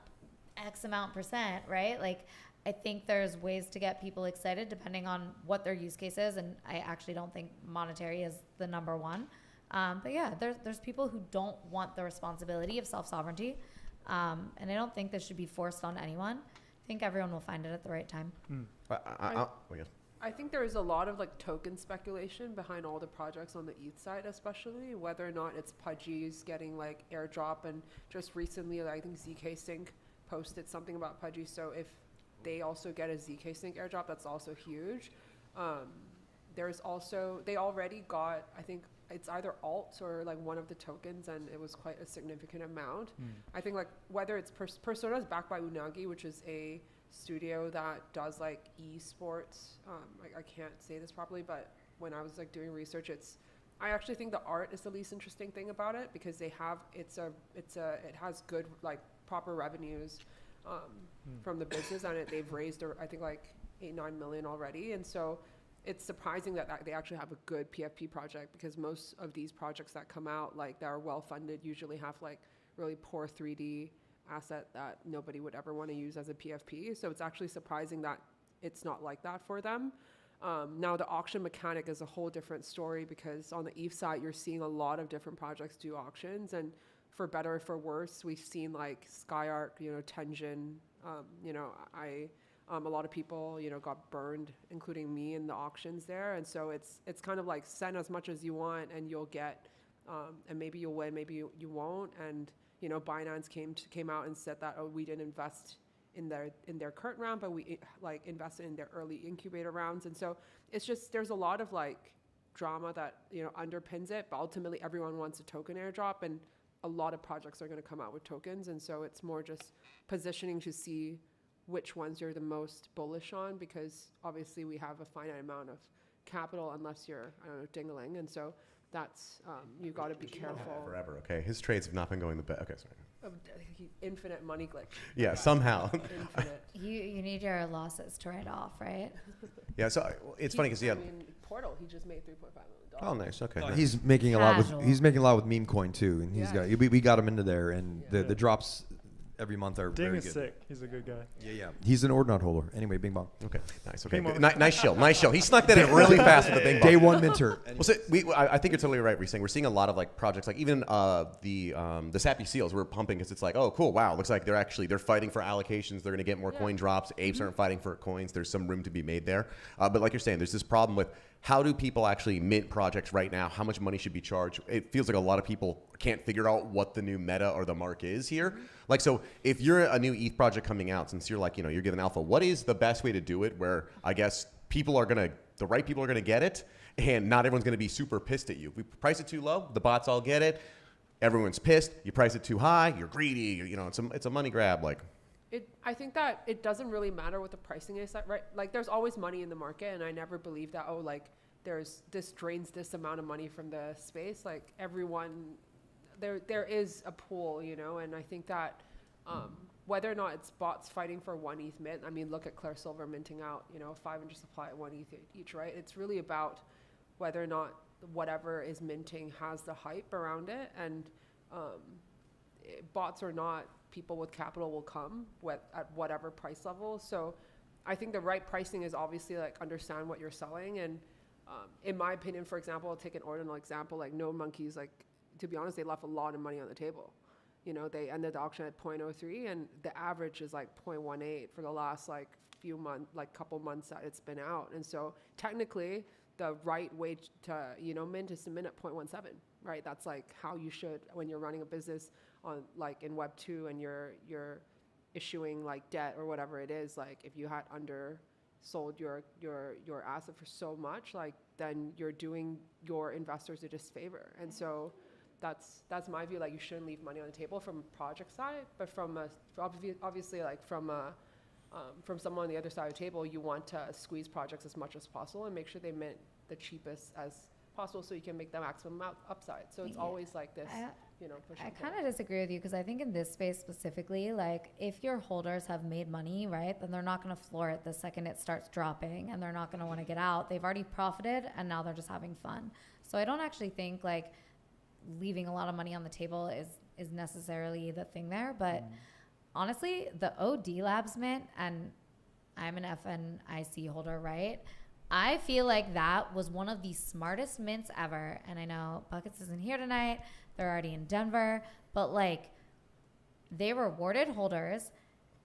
X amount %, right? Like, I think there's ways to get people excited depending on what their use case is, and I actually don't think monetary is the number one. But yeah, there's people who don't want the responsibility of self-sovereignty, and I don't think this should be forced on anyone. I think everyone will find it at the right time. I think there is a lot of like token speculation behind all the projects on the ETH side, especially whether or not it's Pudgy's getting like airdrop, and just recently I think ZK Sync posted something about Pudgy. So if they also get a ZK Sync airdrop, that's also huge. There's also, they already got, I think, it's either alts or like one of the tokens, and it was quite a significant amount. I think like whether it's Persona is backed by Unagi, which is a studio that does like esports. I can't say this properly, but when I was like doing research, I actually think the art is the least interesting thing about it, because they have it has good like proper revenues from the business, and they've raised I think like 8-9 million already, and so it's surprising that they actually have a good PFP project, because most of these projects that come out like that are well funded usually have like really poor 3D asset that nobody would ever want to use as a PFP. So it's actually surprising that it's not like that for them. Now the auction mechanic is a whole different story, because on the ETH side you're seeing a lot of different projects do auctions, and for better or for worse, we've seen like SkyArk, Tenjin, a lot of people, got burned, including me, in the auctions there. And so it's kind of like send as much as you want and you'll get, and maybe you'll win, maybe you won't. And, Binance came out and said that, we didn't invest in their current round, but we like invested in their early incubator rounds. And so it's just, there's a lot of like drama that, underpins it, but ultimately everyone wants a token airdrop, and a lot of projects are going to come out with tokens. And so it's more just positioning to see which ones you're the most bullish on, because obviously we have a finite amount of capital unless you're, dingling. And so that's, you got to be careful. Forever, okay? His trades have not been going the best. Okay, sorry. Infinite money glitch. Yeah, somehow. Infinite. You need your losses to write off, right? Yeah, so it's funny because I mean, Portal, he just made $3.5 million. Oh, nice. Okay. He's making a lot Casual. with meme coin too, and Yeah. we got him into there, and the drops every month are Ding very is good. sick. He's a good guy. Yeah. He's an ordinate holder. Anyway, bing bong. Okay. Nice. Okay. Ping Good. pong. Nice show. Nice show. He snuck that in really fast with the bing bong. Day one minter. Well, so I think you're totally right. We're seeing a lot of like projects, like even the Sappy Seals. We're pumping because it's like, oh, cool, wow, looks like they're fighting for allocations. They're going to get more coin drops. Apes aren't fighting for coins. There's some room to be made there. But like you're saying, there's this problem with how do people actually mint projects right now? How much money should be charged? It feels like a lot of people can't figure out what the new meta or the mark is here. Like, so if you're a new ETH project coming out, since you're like, you're giving alpha, what is the best way to do it where I guess the right people are going to get it, and not everyone's going to be super pissed at you? If we price it too low, the bots all get it. Everyone's pissed. You price it too high, you're greedy. It's a money grab. Like, I think that it doesn't really matter what the pricing is, right? Like, there's always money in the market, and I never believe that, this drains this amount of money from the space. Like, everyone, there is a pool, and I think that whether or not it's bots fighting for 1 ETH mint, I mean, look at Claire Silver minting out, 500 supply at 1 ETH each, right? It's really about whether or not whatever is minting has the hype around it, and bots or not, people with capital will come at whatever price level. So I think the right pricing is obviously like understand what you're selling. And in my opinion, for example, I'll take an ordinal example, like No Monkeys, like, to be honest, they left a lot of money on the table. They ended the auction at 0.03, and the average is like 0.18 for the last like few months, like couple months that it's been out. And so technically the right way to, mint is to mint at 0.17, right? That's like how you should, when you're running a business on like in Web 2 and you're issuing like debt or whatever it is. Like, if you had undersold your asset for so much, like, then you're doing your investors a disfavor. And so that's my view. Like, you shouldn't leave money on the table from a project side, but obviously like from someone on the other side of the table, you want to squeeze projects as much as possible and make sure they mint the cheapest as possible so you can make the maximum upside. So it's always like this, push I and pull. kind of disagree with you, because I think in this space specifically, like, if your holders have made money, right, then they're not going to floor it the second it starts dropping, and they're not going to want to get out. They've already profited, and now they're just having fun. So I don't actually think like leaving a lot of money on the table is necessarily the thing there. But honestly, the OD Labs mint, and I'm an FNIC holder, right? I feel like that was one of the smartest mints ever. And I know Buckets isn't here tonight. They're already in Denver. But like, they rewarded holders.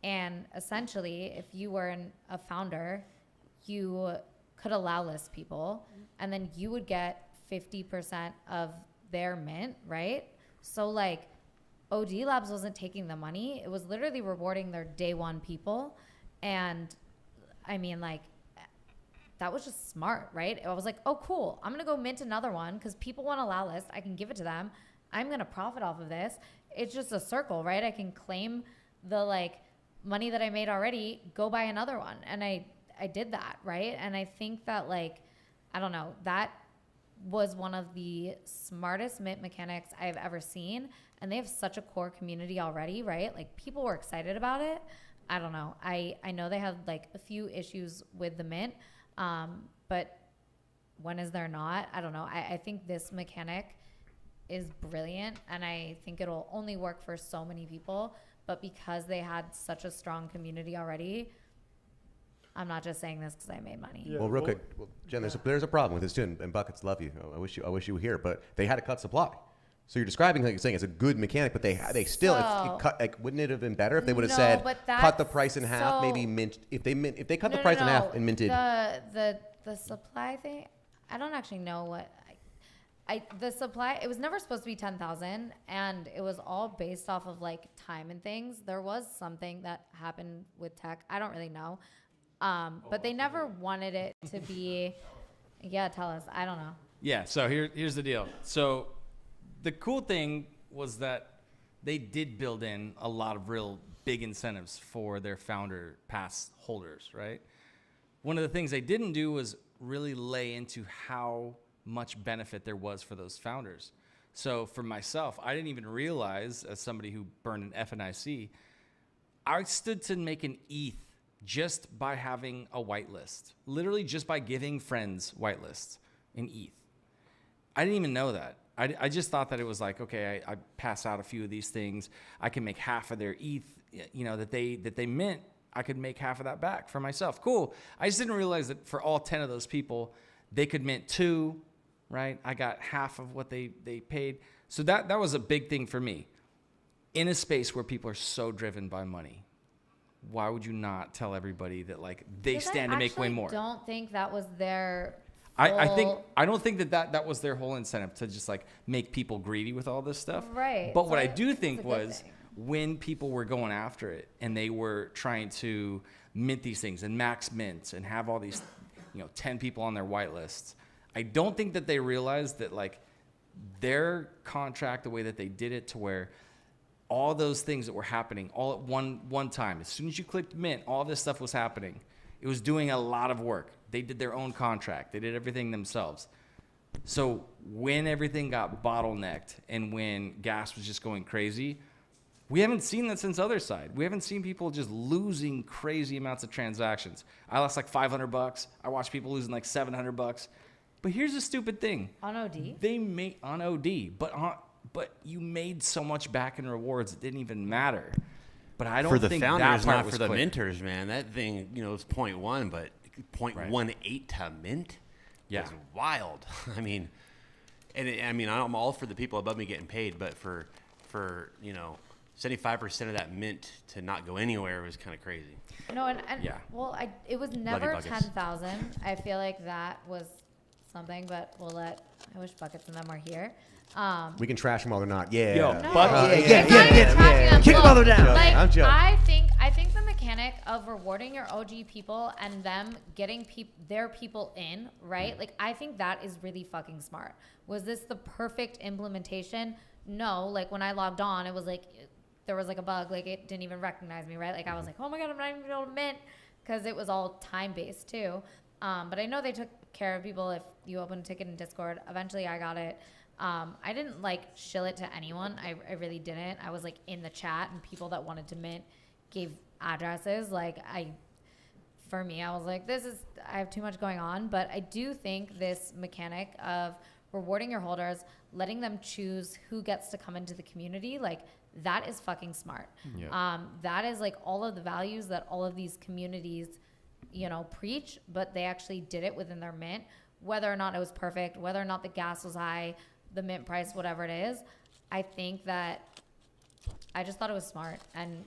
And essentially, if you were a founder, you could allow list people. And then you would get 50% of their mint, right? So like, OD Labs wasn't taking the money. It was literally rewarding their day one people. And I mean, like, that was just smart, right? I was like, oh, cool. I'm going to go mint another one because people want a allow list. I can give it to them. I'm going to profit off of this. It's just a circle, right? I can claim the like money that I made already, go buy another one. And I did that, right? And I think that like, I don't know, that was one of the smartest mint mechanics I've ever seen. And they have such a core community already, right? Like people were excited about it. I don't know. I know they had like a few issues with the mint, but when is there not? I don't know. I think this mechanic is brilliant, and I think it'll only work for so many people. But because they had such a strong community already, I'm not just saying this because I made money. Yeah, Well, real quick, Jen, there's a problem with this too, and Buckets love you. I wish you were here, but they had to cut supply. So you're describing, like you're saying, it's a good mechanic, but they still So- it cut. Like, wouldn't it have been better if they would have No, said but cut the that's- price in half, maybe so- mint if they cut the price in half and minted. The supply thing, I don't actually know what the supply, it was never supposed to be 10,000, and it was all based off of like time and things. There was something that happened with tech. I don't really know. But they never wanted it to be, yeah, tell us. I don't know. Yeah, so here's the deal. So the cool thing was that they did build in a lot of real big incentives for their founder pass holders, right? One of the things they didn't do was really lay into how much benefit there was for those founders. So for myself, I didn't even realize, as somebody who burned an FNIC, I stood to make an ETH just by having a whitelist, literally just by giving friends whitelists in ETH. I didn't even know that. I just thought that it was like, okay, I pass out a few of these things. I can make half of their ETH, that they mint. I could make half of that back for myself. Cool. I just didn't realize that for all 10 of those people, they could mint 2, right? I got half of what they paid. So that was a big thing for me. In a space where people are so driven by money, why would you not tell everybody that like they stand to make way more? I don't think that was their I don't think that was their whole incentive to just like make people greedy with all this stuff. Right. But So what I it's do a think good was thing. when people were going after it and they were trying to mint these things and max mints and have all these 10 people on their whitelists, I don't think that they realized that like their contract, the way that they did it to where all those things that were happening all at one time, as soon as you clicked mint, all this stuff was happening. It was doing a lot of work. They did their own contract. They did everything themselves. So when everything got bottlenecked and when gas was just going crazy, we haven't seen that since other side. We haven't seen people just losing crazy amounts of transactions. I lost like $500. I watched people losing like $700. But here's the stupid thing. On OD? They made on OD, but you made so much back in rewards it didn't even matter. But I don't For the think founders, that part not was for the clear. minters, man. That thing, it's 0.1, but 0.18 to mint Yeah. is wild. I mean, I'm all for the people above me getting paid, but for 75% of that mint to not go anywhere was kind of crazy. No, and Yeah. well, it was never Buckets. 10,000. I feel like that was something, but I wish Buckets and them were here. We can trash them while they're not. Yeah. Yo, No, Bucket- it's yeah, not yeah, even yeah, trashing yeah. them. Kick them Look, while they're down. Like, I'm joking. I think the mechanic of rewarding your OG people and them getting their people in, right? Like, I think that is really fucking smart. Was this the perfect implementation? No. Like, when I logged on, it was like, there was like a bug. Like, it didn't even recognize me, right? Like, I was like, oh my God, I'm not even able to mint, because it was all time-based too. But I know they took care of people if you open a ticket in Discord. Eventually, I got it. I didn't like shill it to anyone. I really didn't. I was like in the chat, and people that wanted to mint gave addresses. For me, I was like, I have too much going on. But I do think this mechanic of rewarding your holders, letting them choose who gets to come into the community, like that is fucking smart. Yeah. That is like all of the values that all of these communities, preach, but they actually did it within their mint. Whether or not it was perfect, whether or not the gas was high, the mint price, whatever it is, I think that I just thought it was smart, and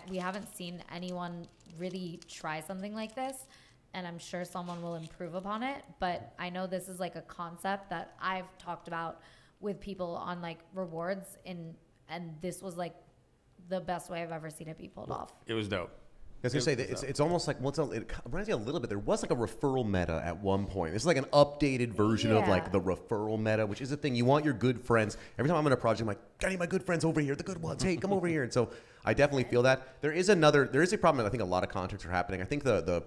we haven't seen anyone really try something like this, and I'm sure someone will improve upon it. But I know this is like a concept that I've talked about with people on like rewards, and this was like the best way I've ever seen it be pulled off. It was dope. I was gonna say that it's almost like it reminds me a little bit. There was like a referral meta at one point. This is like an updated version of like the referral meta, which is a thing. You want your good friends. Every time I'm in a project, I'm like, I need my good friends over here, the good ones. Hey, come over here. And so I definitely feel that. There is a problem that I think a lot of contracts are happening. I think the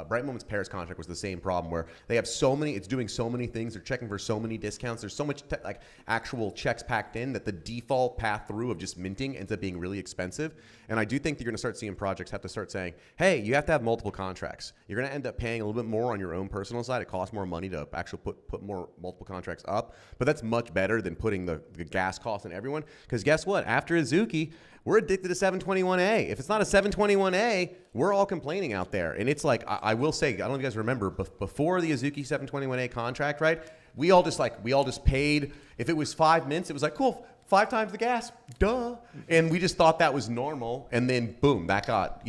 Bright Moments Paris contract was the same problem where they have so many, it's doing so many things, they're checking for so many discounts, there's so much like actual checks packed in that the default path through of just minting ends up being really expensive. And I do think that you're going to start seeing projects have to start saying, hey, you have to have multiple contracts. You're going to end up paying a little bit more on your own personal side. It costs more money to actually put more multiple contracts up, but that's much better than putting the gas cost on everyone. Because guess what? After Azuki, we're addicted to 721A. If it's not a 721A, we're all complaining out there. And it's like, I will say, I don't know if you guys remember, before the Azuki 721A contract, right? We all just paid. If it was 5 mints, it was like, cool, 5 times the gas, duh. And we just thought that was normal. And then boom, that got,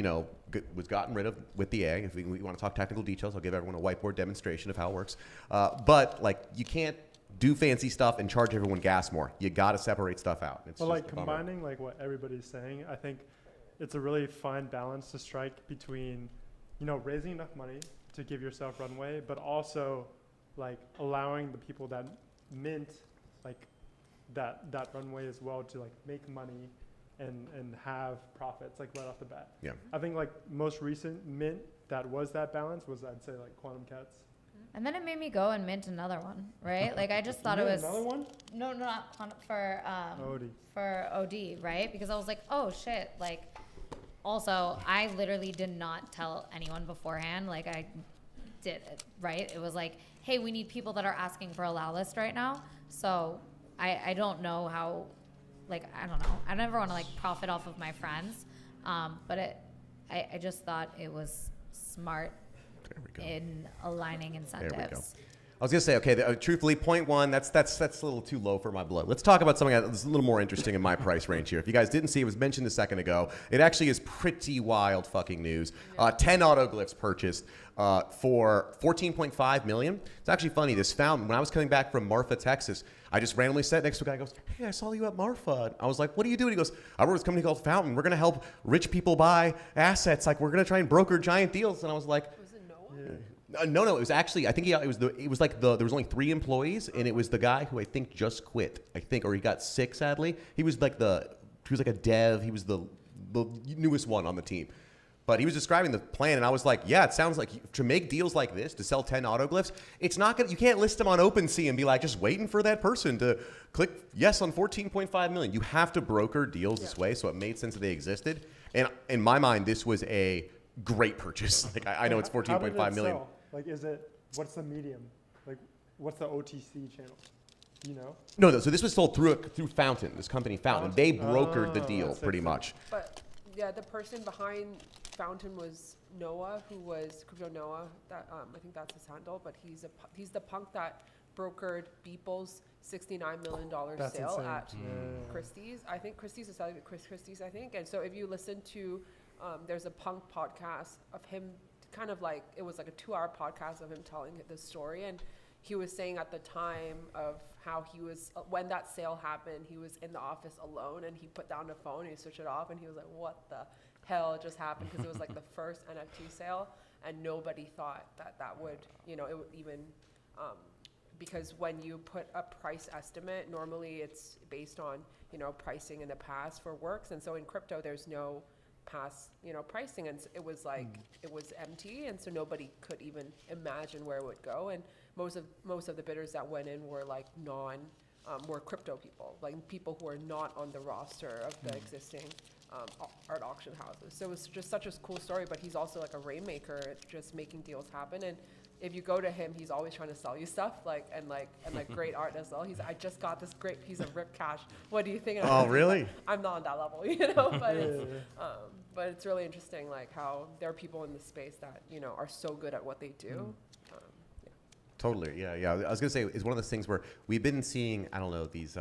was gotten rid of with the A. If we want to talk technical details, I'll give everyone a whiteboard demonstration of how it works. But like, you can't do fancy stuff and charge everyone gas more. You got to separate stuff out. It's well, just like a bummer. combining like what everybody's saying, I think it's a really fine balance to strike between, raising enough money to give yourself runway, but also like allowing the people that mint like that runway as well to like make money and have profits like right off the bat. Yeah. I think like most recent mint that was that balance was, I'd say, like Quantum Cats. And then it made me go and mint another one, right? Like I just thought it was another one. No, not for OD. for OD, right? Because I was like, oh shit, like. Also, I literally did not tell anyone beforehand. Like I did it, right? It was like, hey, we need people that are asking for a allow list right now. So I don't know how, like I don't know. I never want to like profit off of my friends, but I just thought it was smart in aligning incentives. There we go. I was gonna say, okay, truthfully, point one, that's a little too low for my blood. Let's talk about something that's a little more interesting in my price range here. If you guys didn't see, it was mentioned a second ago. It actually is pretty wild fucking news. 10 autoglyphs purchased for $14.5 million. It's actually funny. This fountain, when I was coming back from Marfa, Texas, I just randomly sat next to a guy who goes, hey, I saw you at Marfa. And I was like, what are you doing? He goes, I work with a company called Fountain. We're gonna help rich people buy assets. Like we're gonna try and broker giant deals. And I was like, Was it Noah? no, it was actually, I think there was only 3 employees, and it was the guy who I think just quit, or he got sick, sadly. He was like a dev, he was the newest one on the team. But he was describing the plan, and I was like, yeah, it sounds like to make deals like this, to sell 10 autoglyphs, you can't list them on OpenSea and be like, just waiting for that person to click yes on 14.5 million. You have to broker deals this way, so it made sense that they existed. And in my mind, this was a great purchase. Like I know it's 14.5 million. Sell? Like, what's the medium? Like, what's the OTC channel? No. So this was sold through Fountain, this company Fountain. They brokered the deal pretty much. But yeah, the person behind Fountain was Noah, who was Crypto Noah. That I think that's his handle. But he's the punk that brokered Beeple's $69 million sale insane. at Christie's. I think Christie's is selling at Christie's. I think. And so if you listen to, there's a punk podcast of him. Kind of like it was like a 2-hour podcast of him telling the story, and he was saying at the time of how he was when that sale happened, he was in the office alone, and he put down the phone, he switched it off, and he was like, "What the hell just happened?" Because it was like the first NFT sale, and nobody thought that would, it would even, because when you put a price estimate, normally it's based on pricing in the past for works, and so in crypto there's no past pricing, and it was like it was empty, and so nobody could even imagine where it would go, and most of the bidders that went in were like were crypto people, like people who are not on the roster of the existing art auction houses. So it was just such a cool story, but he's also like a rainmaker at just making deals happen. And if you go to him, he's always trying to sell you stuff, and great art as well. I just got this great piece of Rip Cash. What do you think? Oh, really? I'm not on that level, but it's really interesting, like how there are people in the space that are so good at what they do. Totally, yeah. I was gonna say it's one of those things where we've been seeing, I don't know, these.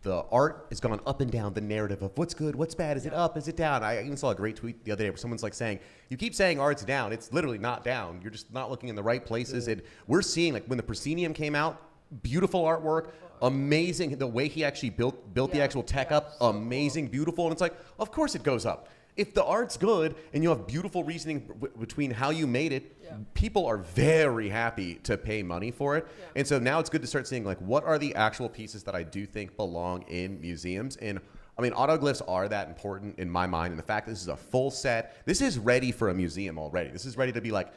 The art has gone up and down the narrative of what's good, what's bad, is it up, is it down? I even saw a great tweet the other day where someone's like saying, you keep saying art's down, it's literally not down. You're just not looking in the right places. And we're seeing, like when the Proscenium came out, beautiful artwork, amazing. The way he actually built the actual tech up, amazing, beautiful. And it's like, of course it goes up. If the art's good and you have beautiful reasoning between how you made it, Yeah. people are very happy to pay money for it. Yeah. And so now it's good to start seeing like what are the actual pieces that I do think belong in museums. And I mean, autoglyphs are that important in my mind. And the fact that this is a full set, this is ready for a museum already. This is ready to be like,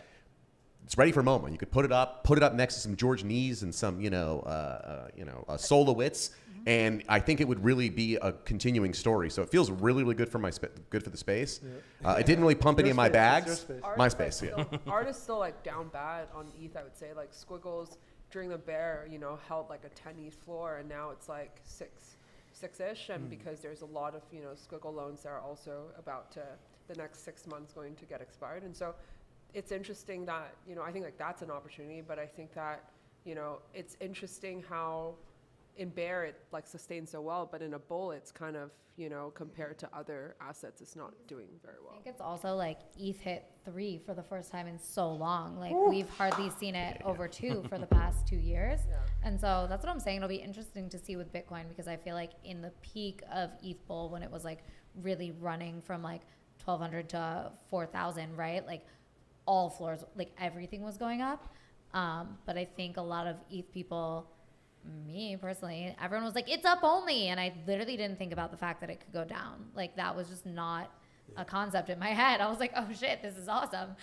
it's ready for MoMA. You could put it up next to some George Nees and some, Solowitz. And I think it would really be a continuing story. So it feels really, really good for good for the space. Yeah. It didn't really pump any of my Your space, bags. it's your space. My space, yeah. Art is still like down bad on ETH, I would say. Like Squiggles during the bear, held like a 10 ETH floor, and now it's like six-ish. And because there's a lot of, Squiggle loans that are also about to, the next 6 months going to get expired. And so it's interesting that, I think like that's an opportunity, but I think that, it's interesting how in bear it like sustains so well, but in a bull it's kind of, compared to other assets, it's not doing very well. I think it's also like ETH hit 3 for the first time in so long. Like we've hardly seen it over 2 for the past 2 years. Yeah. And so that's what I'm saying. It'll be interesting to see with Bitcoin, because I feel like in the peak of ETH bull, when it was like really running from like 1,200 to 4,000, right? Like all floors, like everything was going up. But I think a lot of ETH people, me personally, everyone was like, it's up only. And I literally didn't think about the fact that it could go down. Like that was just not a concept in my head. I was like, oh shit, this is awesome.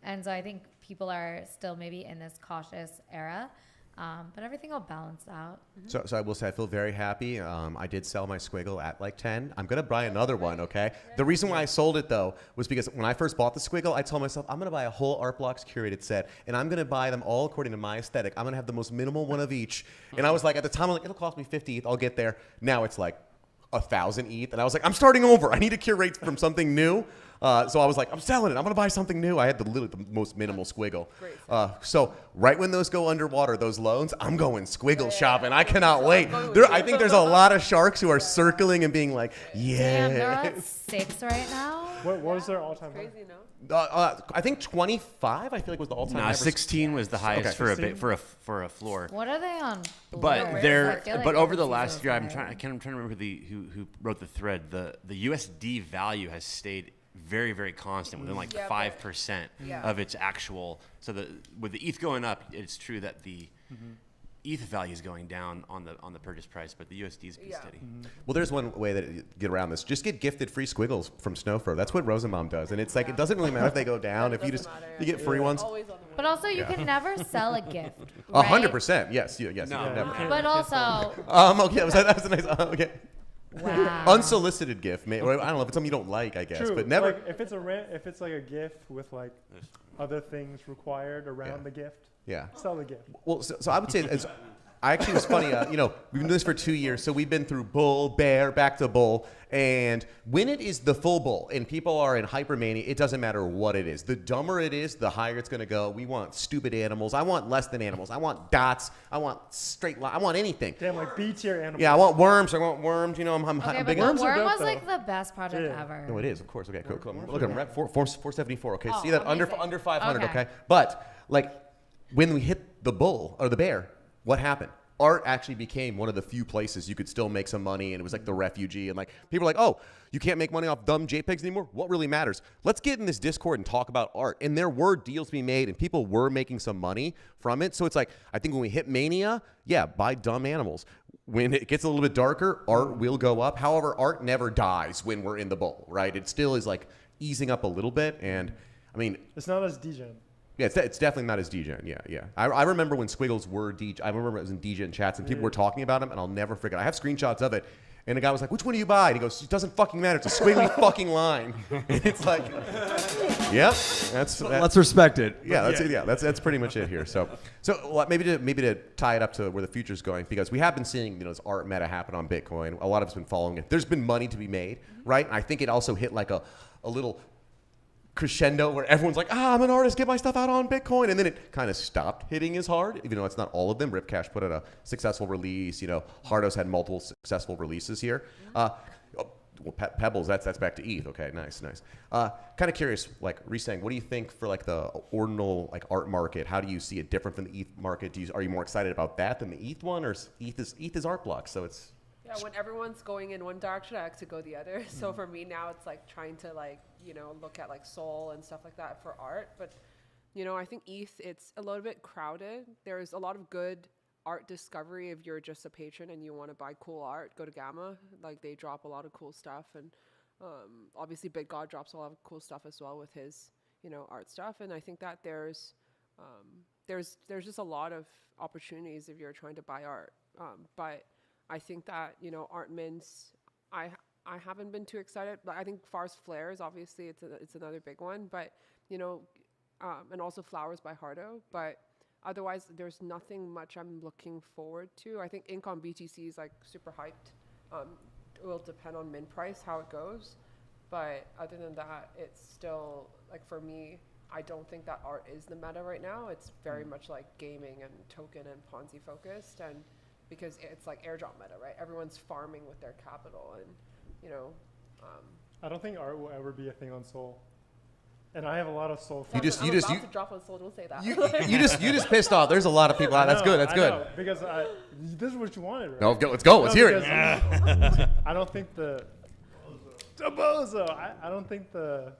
And so I think people are still maybe in this cautious era. But everything will balance out. So I will say I feel very happy. I did sell my Squiggle at like 10. I'm gonna buy another one, okay? The reason why I sold it though was because when I first bought the Squiggle, I told myself I'm gonna buy a whole Art Blocks curated set, and I'm gonna buy them all according to my aesthetic. I'm gonna have the most minimal one of each. And I was like, at the time, I'm like, it'll cost me 50 ETH. I'll get there. Now it's like 1,000 ETH, and I was like, I'm starting over. I need to curate from something new. So I was like, I'm selling it. I'm gonna buy something new. I had the most minimal Squiggle. Great. So right when those go underwater, those loans, I'm going Squiggle shopping. I cannot wait. I think there's a lot of sharks who are circling and being like, Damn, they're yeah. at 6 right now. What was their all-time high? Crazy, no? I think 25. I feel like was the all-time. Nah, average. 16 was the highest Okay. for a 16? for a floor. What are they on? But Blue? there, I feel like but over the overseas last is year, I'm higher. trying to remember who wrote the thread. The USD value has stayed very, very constant within like Yeah, 5% Yeah. of its actual. So with the ETH going up, it's true that the ETH value is going down on the purchase price, but the USD is Yeah. steady. Well, there's one way that you get around this. Just get gifted free Squiggles from Snowfro. That's what Rosenbaum does, and it's like it doesn't really matter if they go down. If you just you get free ones. Always on the But also, you can never sell a gift. 100%. Yes. Yes. No. You can never. But also, Okay. That was a nice. Okay. wow. Unsolicited gift. I don't know if it's something you don't like. I guess, True. but never. Like, if it's like a gift with like other things required around Yeah. the gift, Yeah. sell the gift. Well, so I would say, I actually was funny. We've been doing this for 2 years, so we've been through bull, bear, back to bull, and when it is the full bull and people are in hypermania, it doesn't matter what it is. The dumber it is, the higher it's going to go. We want stupid animals. I want less than animals. I want dots. I want straight line. I want anything. Damn, like B tier animals. Yeah, I want worms. I'm I'm Okay, but big the on. Worms are worm dope, was though. like the best project Yeah. ever. No, it is, of course. Okay, cool. Worms Look are at rep 474. Okay, Oh, see that under amazing. 500. Okay. Okay, but like when we hit the bull or the bear, what happened? Art actually became one of the few places you could still make some money, and it was like the refugee, and like people were like, oh, you can't make money off dumb JPEGs anymore? What really matters? Let's get in this Discord and talk about art. And there were deals to be made, and people were making some money from it. So it's like, I think when we hit mania, yeah, buy dumb animals. When it gets a little bit darker, art will go up. However, art never dies when we're in the bull, right? It still is like easing up a little bit, and I mean, It's not as degen. yeah, it's definitely not as degen. Yeah. I remember when Squiggles were I remember it was in degen chats and people were talking about him, and I'll never forget. I have screenshots of it, and the guy was like, "Which one do you buy?" And he goes, "It doesn't fucking matter. It's a squiggly fucking line." And it's like, yep, Let's respect it. that's pretty much it here. So maybe to tie it up to where the future's going, because we have been seeing this art meta happen on Bitcoin. A lot of us been following it. There's been money to be made, right? And I think it also hit like a little crescendo where everyone's like, I'm an artist, get my stuff out on Bitcoin. And then it kind of stopped hitting as hard, even though it's not all of them. Ripcash put out a successful release. Hardos had multiple successful releases here. Pebbles, that's back to ETH. Okay, nice. Kind of curious, like Resang, what do you think for like the ordinal like art market? How do you see it different from the ETH market? Are you more excited about that than the ETH one, or ETH is art blocks? So it's Yeah, when everyone's going in one direction, I like to go the other. So for me now, it's like trying to look at like soul and stuff like that for art. But, I think ETH, it's a little bit crowded. There's a lot of good art discovery if you're just a patron and you want to buy cool art. Go to Gamma. Like they drop a lot of cool stuff. And obviously Big God drops a lot of cool stuff as well with his, art stuff. And I think that there's just a lot of opportunities if you're trying to buy art. But I think that, art mints, I haven't been too excited, but I think Far's Flares, obviously, it's another big one, but, and also Flowers by Hardo, but otherwise, there's nothing much I'm looking forward to. I think Ink on BTC is, like, super hyped. It will depend on mint price, how it goes, but other than that, it's still, like, for me, I don't think that art is the meta right now. It's very much, like, gaming and token and Ponzi focused, and because it's like airdrop meta, right? Everyone's farming with their capital, and I don't think art will ever be a thing on Sol. And I have a lot of Sol I'm fans. about to drop on Sol. Don't say that. You just pissed off. There's a lot of people. That's good. That's good. Because this is what you wanted, right? No, let's go. Let's hear it. I don't think the bozo. I don't think the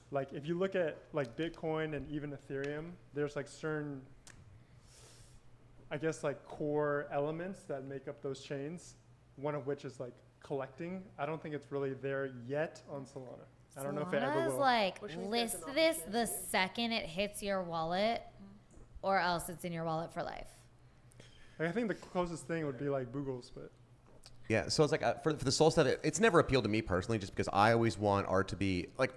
like if you look at like Bitcoin and even Ethereum, there's like certain, I guess, like core elements that make up those chains, one of which is like collecting. I don't think it's really there yet on Solana. I don't know if it ever Solana's will. like, Which means list there's an this the opportunity. second it hits your wallet, or else it's in your wallet for life. Like, I think the closest thing would be like Boogles, but Yeah, so it's like for the soul stuff, it's never appealed to me personally, just because I always want art to be like.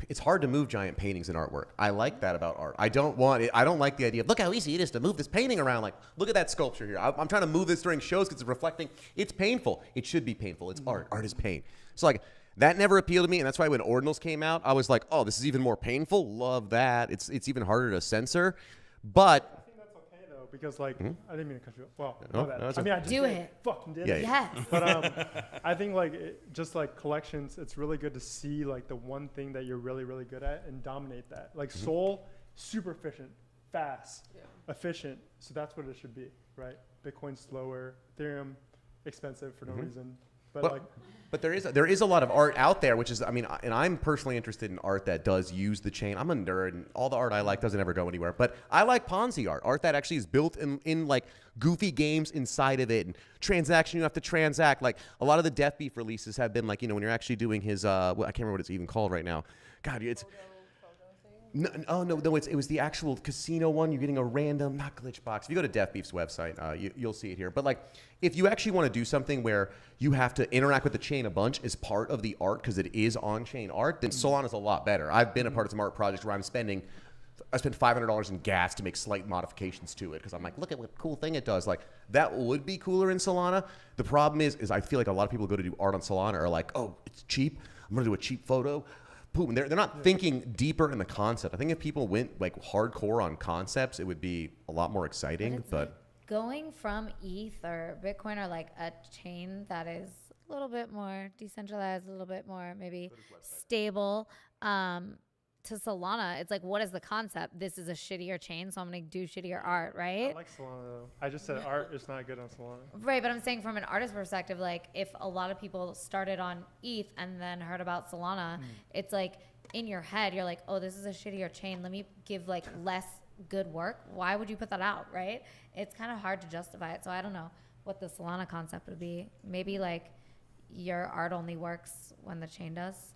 It's hard to move giant paintings in artwork. I like that about art. I don't want it. I don't like the idea of look how easy it is to move this painting around. Like look at that sculpture here. I'm trying to move this during shows because it's reflecting. It's painful. It should be painful. It's art. Art is pain. So like that never appealed to me, and that's why when ordinals came out, I was like, oh, this is even more painful. Love that. It's even harder to censor, but. I think that's okay though because like I didn't mean to cut you off. Well, No, my bad. no, it's I mean I just Do did. it. Fucking did. Yeah, it. yeah. Yes. But I think like just like collections, it's really good to see like the one thing that you're really really good at and dominate that. Like Soul, super efficient, fast, efficient. So that's what it should be, right? Bitcoin slower, Ethereum expensive for no reason. But But there is a lot of art out there, which is, I mean, and I'm personally interested in art that does use the chain. I'm a nerd, and all the art I like doesn't ever go anywhere. But I like Ponzi art that actually is built in like goofy games inside of it, and transaction you have to transact. Like a lot of the Death Beef releases have been like, when you're actually doing his, I can't remember what it's even called right now. God, it's. No, it was the actual casino one. You're getting a random, not glitch box. If you go to Death Beef's website, you'll see it here. But like, if you actually want to do something where you have to interact with the chain a bunch as part of the art, because it is on-chain art, then Solana's a lot better. I've been a part of some art projects where I spent $500 in gas to make slight modifications to it because I'm like, look at what cool thing it does. Like that would be cooler in Solana. The problem is I feel like a lot of people go to do art on Solana are like, oh, it's cheap. I'm gonna do a cheap photo. Boom. They're not thinking deeper in the concept. I think if people went like hardcore on concepts, it would be a lot more exciting. But going from ETH or Bitcoin or like a chain that is a little bit more decentralized, a little bit more maybe stable, to Solana, it's like, what is the concept? This is a shittier chain, so I'm gonna do shittier art, right? I like Solana though. I just said art is not good on Solana. Right, but I'm saying from an artist perspective, like if a lot of people started on ETH and then heard about Solana, it's like in your head, you're like, oh, this is a shittier chain. Let me give like less good work. Why would you put that out, right? It's kind of hard to justify it. So I don't know what the Solana concept would be. Maybe like your art only works when the chain does.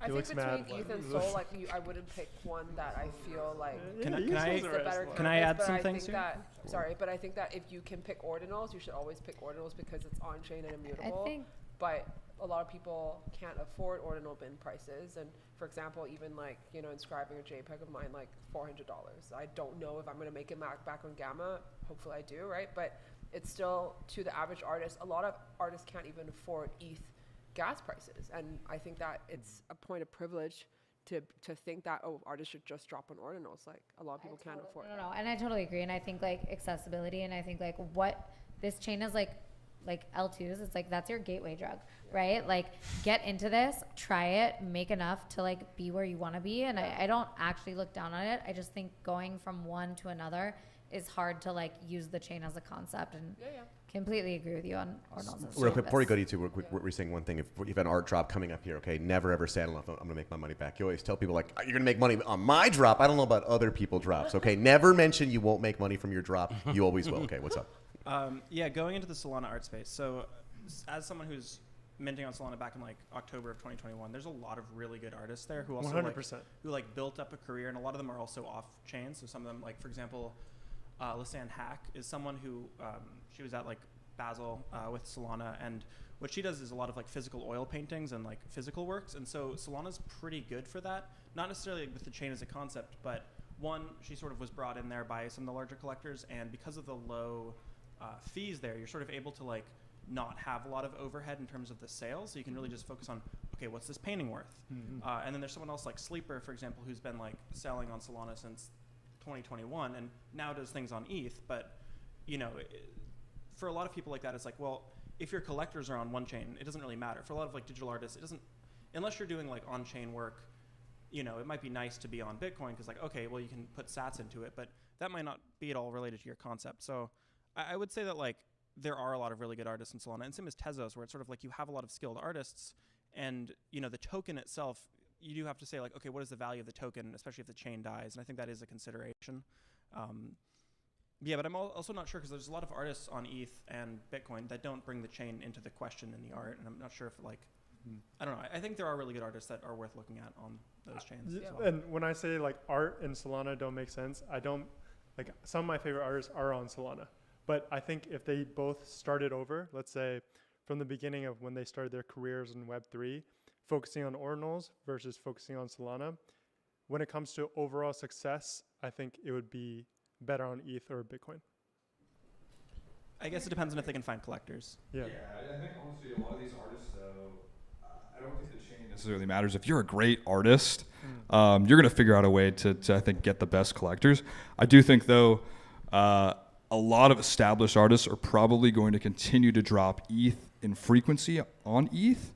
I He think looks between mad. ETH and Sol, like I wouldn't pick one that I feel like Yeah, Can you I- sold the the rest better of it. Can I candidate, add but some I things think here? but I think that if you can pick ordinals, you should always pick ordinals because it's on chain and immutable. I think But a lot of people can't afford ordinal bin prices, and for example, even like inscribing a JPEG of mine like $400. I don't know if I'm gonna make it back on Gamma. Hopefully, I do, right? But it's still to the average artist. A lot of artists can't even afford ETH gas prices, and I think that it's a point of privilege to think that artists should just drop on ordinals. Like a lot of people can't afford that. No, and I totally agree. And I think like accessibility, and I think like what this chain is like L2s, it's like that's your gateway drug, right? Like get into this, try it, make enough to like be where you want to be. And I don't actually look down on it. I just think going from one to another is hard to like use the chain as a concept and Completely agree with you on ordinals. and Real quick, before you go to service. YouTube, real quick, we're saying one thing. If you have an art drop coming up here, okay, never ever say, I don't know if I'm going to make my money back. You always tell people, like, you're going to make money on my drop. I don't know about other people's drops, okay? Never mention you won't make money from your drop. You always will. Okay, what's up? Yeah, going into the Solana art space. So as someone who's minting on Solana back in like October of 2021, there's a lot of really good artists there who also 100%. like built up a career, and a lot of them are also off chain. So some of them, like for example, Lisanne Hack is someone who she was at like Basel with Solana, and what she does is a lot of like physical oil paintings and like physical works, and so Solana's pretty good for that. Not necessarily with the chain as a concept, but one, she sort of was brought in there by some of the larger collectors, and because of the low fees there, you're sort of able to like not have a lot of overhead in terms of the sales, so you can really just focus on, okay, what's this painting worth? And then there's someone else like Sleeper, for example, who's been like selling on Solana since 2021 and now does things on ETH, but you know, for a lot of people like that, it's like, well, if your collectors are on one chain, it doesn't really matter. For a lot of like digital artists, it doesn't, unless you're doing like on-chain work, you know, it might be nice to be on Bitcoin because like, okay, well, you can put sats into it, but that might not be at all related to your concept. So I would say that like there are a lot of really good artists in Solana, and same as Tezos, where it's sort of like you have a lot of skilled artists, and you know, the token itself, you do have to say like, okay, what is the value of the token, especially if the chain dies, and I think that is a consideration. Yeah, but I'm also not sure because there's a lot of artists on ETH and Bitcoin that don't bring the chain into the question in the art, and I'm not sure if like, I don't know. I think there are really good artists that are worth looking at on those chains. Yeah, as well. and when I say like art and Solana don't make sense, I don't, like some of my favorite artists are on Solana. But I think if they both started over, let's say from the beginning of when they started their careers in Web3, focusing on ordinals versus focusing on Solana, when it comes to overall success, I think it would be better on ETH or Bitcoin. I guess it depends on if they can find collectors. Yeah. I think honestly a lot of these artists though, I don't think the chain necessarily matters. If you're a great artist, you're going to figure out a way to I think get the best collectors. I do think though, a lot of established artists are probably going to continue to drop ETH in frequency on ETH.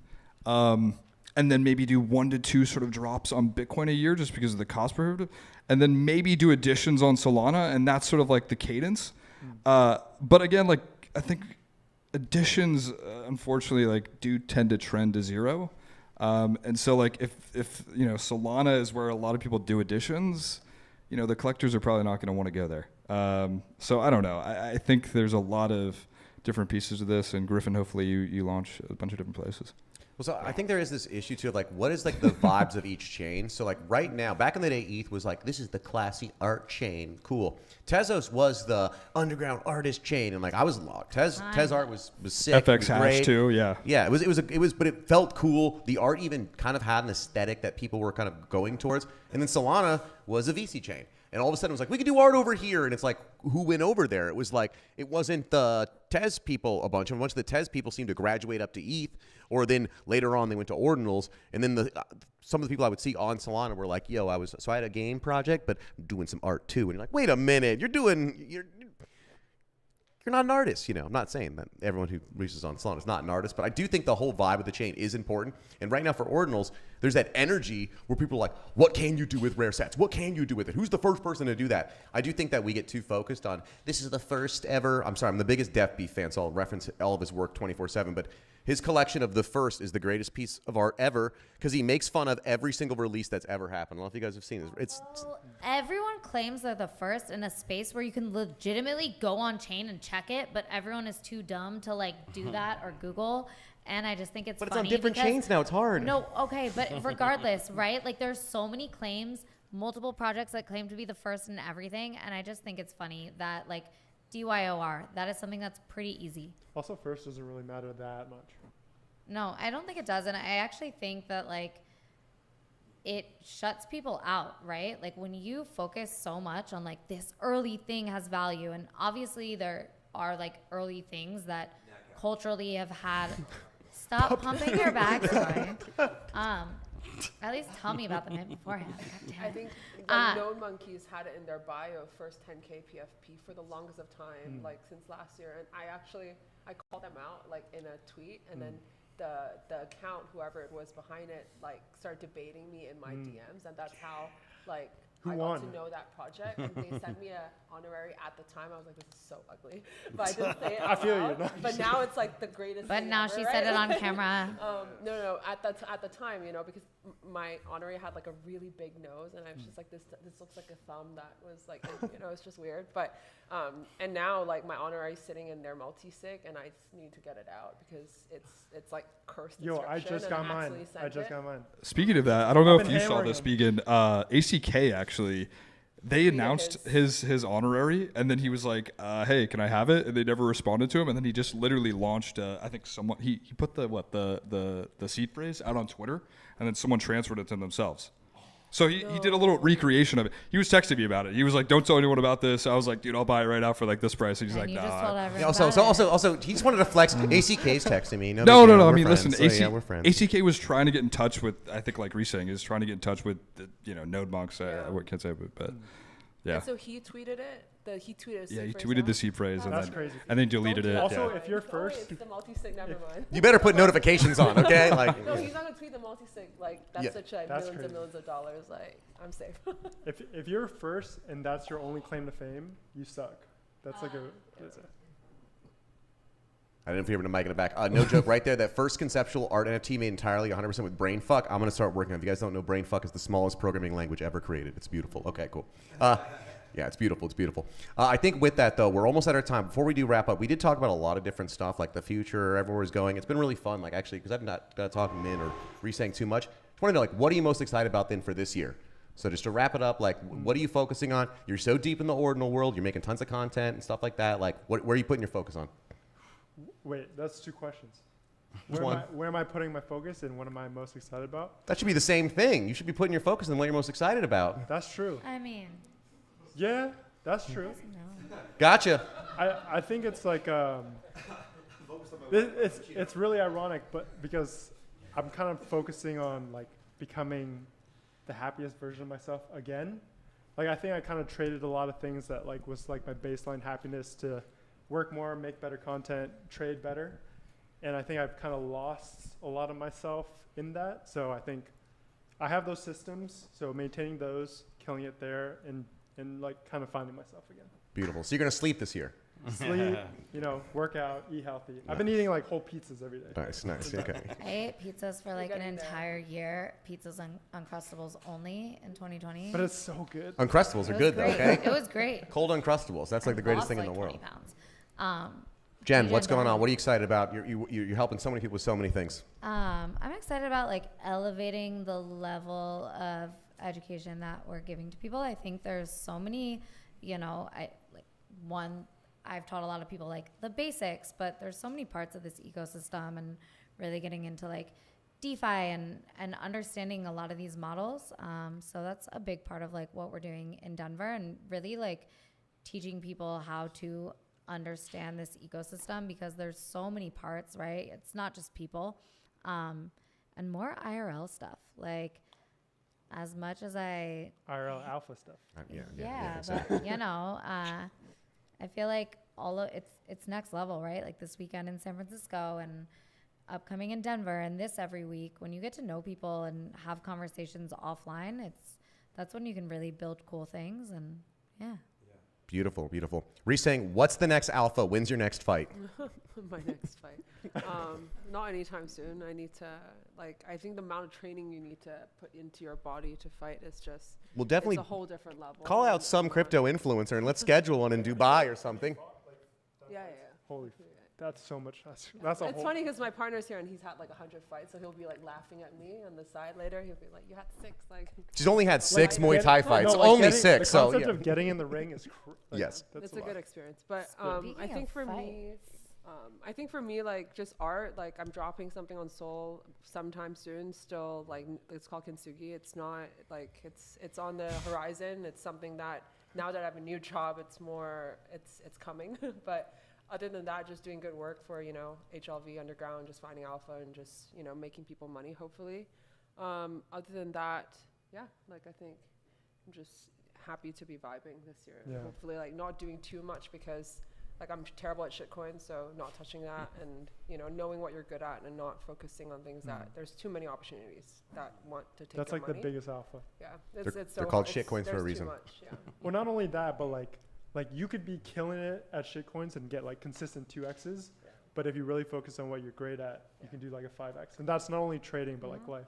And then maybe do 1 to 2 sort of drops on Bitcoin a year just because of the cost prohibitive. And then maybe do additions on Solana, and that's sort of like the cadence. But again, like I think additions, unfortunately, like do tend to trend to zero. And so like if you know Solana is where a lot of people do additions, you know the collectors are probably not going to want to go there. So I don't know. I think there's a lot of different pieces of this, and Griffin, hopefully you launch a bunch of different places. Well, so I think there is this issue too of like, what is like the vibes of each chain? So like right now, back in the day, ETH was like, this is the classy art chain, cool. Tezos was the underground artist chain, and like I was locked. Tez art was sick. FX it was hash great. too, yeah. Yeah, it was, but it felt cool. The art even kind of had an aesthetic that people were kind of going towards. And then Solana was a VC chain. And all of a sudden it was like, we could do art over here. And it's like, who went over there? It was like, it wasn't the Tez people, a bunch of the Tez people seemed to graduate up to ETH, or then later on they went to ordinals. And then some of the people I would see on Solana were like, yo, I had a game project, but I'm doing some art too. And you're like, wait a minute, you're not an artist, you know. I'm not saying that everyone who reaches on Solana is not an artist, but I do think the whole vibe of the chain is important. And right now for ordinals, there's that energy where people are like, what can you do with rare sets? What can you do with it? Who's the first person to do that? I do think that we get too focused on, this is the first ever, I'm sorry, I'm the biggest Def Beef fan, so I'll reference all of his work 24/7, but his collection of the first is the greatest piece of art ever because he makes fun of every single release that's ever happened. I don't know if you guys have seen this. It's Everyone claims they're the first in a space where you can legitimately go on chain and check it, but everyone is too dumb to like do that or Google. And I just think it's but it's funny on different because- chains now. It's hard. No, okay, but regardless, right? Like there's so many claims, multiple projects that claim to be the first in everything, and I just think it's funny that like DYOR, that is something that's pretty easy. Also, first doesn't really matter that much. No, I don't think it does, and I actually think that like it shuts people out, right? Like when you focus so much on like this early thing has value, and obviously there are like early things that culturally have had. Stop pumping your backstory. At least tell me about the mint beforehand. God damn I it. think the Known Monkeys had it in their bio, first 10K PFP for the longest of time, like since last year. And I called them out like in a tweet, and then the account, whoever it was behind it, like started debating me in my DMs, and that's how like Who I won? got to know that project, and they sent me a honorary at the time. I was like, this is so ugly, but I didn't say it out I feel you. loud. No, But now it's like the greatest. But thing now ever, she right? said it on camera. No. At the time, you know, because my honorary had like a really big nose, and I was just like, this looks like a thumb that was like, you know, it's just weird. But and now like my honorary is sitting in their multi-sig, and I just need to get it out because it's like cursed. Yo, I instruction, just and got mine. accidentally I sent just it. got mine. Speaking of that, I don't know I've if been you saw hammering this, him. Began. ACK actually, they announced his honorary, and then he was like, "Hey, can I have it?" And they never responded to him, and then he just literally launched. I think someone he put the seed phrase out on Twitter, and then someone transferred it to themselves. So he did a little recreation of it. He was texting me about it. He was like, "Don't tell anyone about this." I was like, "Dude, I'll buy it right now for like this price." And he's And like, you "Nah." just told everyone Yeah, also, about it. also, he just wanted to flex. ACK's texting me. No. big deal. I We're mean, friends. listen, So, yeah, we're friends. ACK was trying to get in touch with, I think, like Resang is trying to get in touch with, Node monks. I can't say, but yeah. And so he tweeted it. He tweeted. Yeah, he tweeted the seed phrase and That's then crazy. and then deleted it. Also, yeah. if you're first- it's the multi-sig. Never mind. You better put notifications on, okay? Like, No, he's not gonna tweet the multi-sig. Like that's Yeah. such like That's millions and crazy. millions of dollars. Like I'm safe. If you're first and that's your only claim to fame, you suck. That's like that's a I didn't hear the mic in the back. No joke, right there. That first conceptual art NFT made entirely 100% with brainfuck. I'm gonna start working on it. If you guys don't know, brainfuck is the smallest programming language ever created. It's beautiful. Okay, cool. Yeah, it's beautiful. It's beautiful. I think with that, though, we're almost at our time. Before we do wrap up, we did talk about a lot of different stuff, like the future, everywhere's going. It's been really fun, like, actually, because I've not got to talk Min or Resang too much. Just want to know, like, what are you most excited about then for this year? So just to wrap it up, like, what are you focusing on? You're so deep in the ordinal world. You're making tons of content and stuff like that. Like, where are you putting your focus on? Wait, that's two questions. Which Where one? where am I putting my focus and what am I most excited about? That should be the same thing. You should be putting your focus on what you're most excited about. That's true. I mean, Yeah, that's true. no. Gotcha. I think it's like it's really ironic, but because I'm kind of focusing on like becoming the happiest version of myself again. Like I think I kind of traded a lot of things that like was like my baseline happiness to work more, make better content, trade better. And I think I've kind of lost a lot of myself in that. So I think I have those systems. So maintaining those, killing it there, and like kind of finding myself again. Beautiful. So you're going to sleep this year. Sleep, work out, eat healthy. I've been eating like whole pizzas every day. Nice. Okay. I ate pizzas for like an getting there. entire year. Pizzas on Uncrustables only in 2020. But it's so good. Uncrustables It are was good, though, great. okay? It was great. Cold Uncrustables. That's like the I greatest lost, thing in like, the world. 20 pounds. Jen, Jen, what's going go on? ahead. What are you excited about? You're helping so many people with so many things. I'm excited about like elevating the level of education that we're giving to people. I think there's so many, I've taught a lot of people like the basics, but there's so many parts of this ecosystem and really getting into like DeFi and understanding a lot of these models. So that's a big part of like what we're doing in Denver and really like teaching people how to understand this ecosystem because there's so many parts, right? It's not just people. And more IRL stuff. Like as much as IRL Alpha stuff. but I feel like all of it's next level, right? Like this weekend in San Francisco and upcoming in Denver and this every week. When you get to know people and have conversations offline, that's when you can really build cool things and yeah. Beautiful. Resang, what's the next alpha? When's your next fight? My next fight. Not anytime soon. I need to I think the amount of training you need to put into your body to fight is just We'll definitely it's a whole different level. call out some crypto influencer and let's schedule one in Dubai or something. Yeah. Holy, that's so much. That's a It's whole. funny because my partner's here and he's had like 100 fights, so he'll be like laughing at me on the side later. He'll be like, "You had 6." Like She's only had 6 Like, Muay Thai fights. no, like Only getting- 6. The So concept yeah. of getting in the ring is Yes. That's it's a lot. good experience. But Speaking I think of for me, like just art. Like I'm dropping something on Soul sometime soon. Still, like it's called Kintsugi. It's not like it's on the horizon. It's something that now that I have a new job, it's coming. But other than that, just doing good work for HLV Underground, just finding alpha and just making people money. Hopefully. Other than that, yeah, like I think I'm just happy to be vibing this year. Yeah. Hopefully, like not doing too much because like I'm terrible at shitcoins, so not touching that, and knowing what you're good at and not focusing on things that there's too many opportunities that want to take. That's your like money. the biggest alpha. Yeah, They're so called hard. shitcoins for a There's reason. Too much, yeah. Well, not only that, but like you could be killing it at shitcoins and get like consistent 2x's, but if you really focus on what you're great at, you can do like a 5x, and that's not only trading but like life.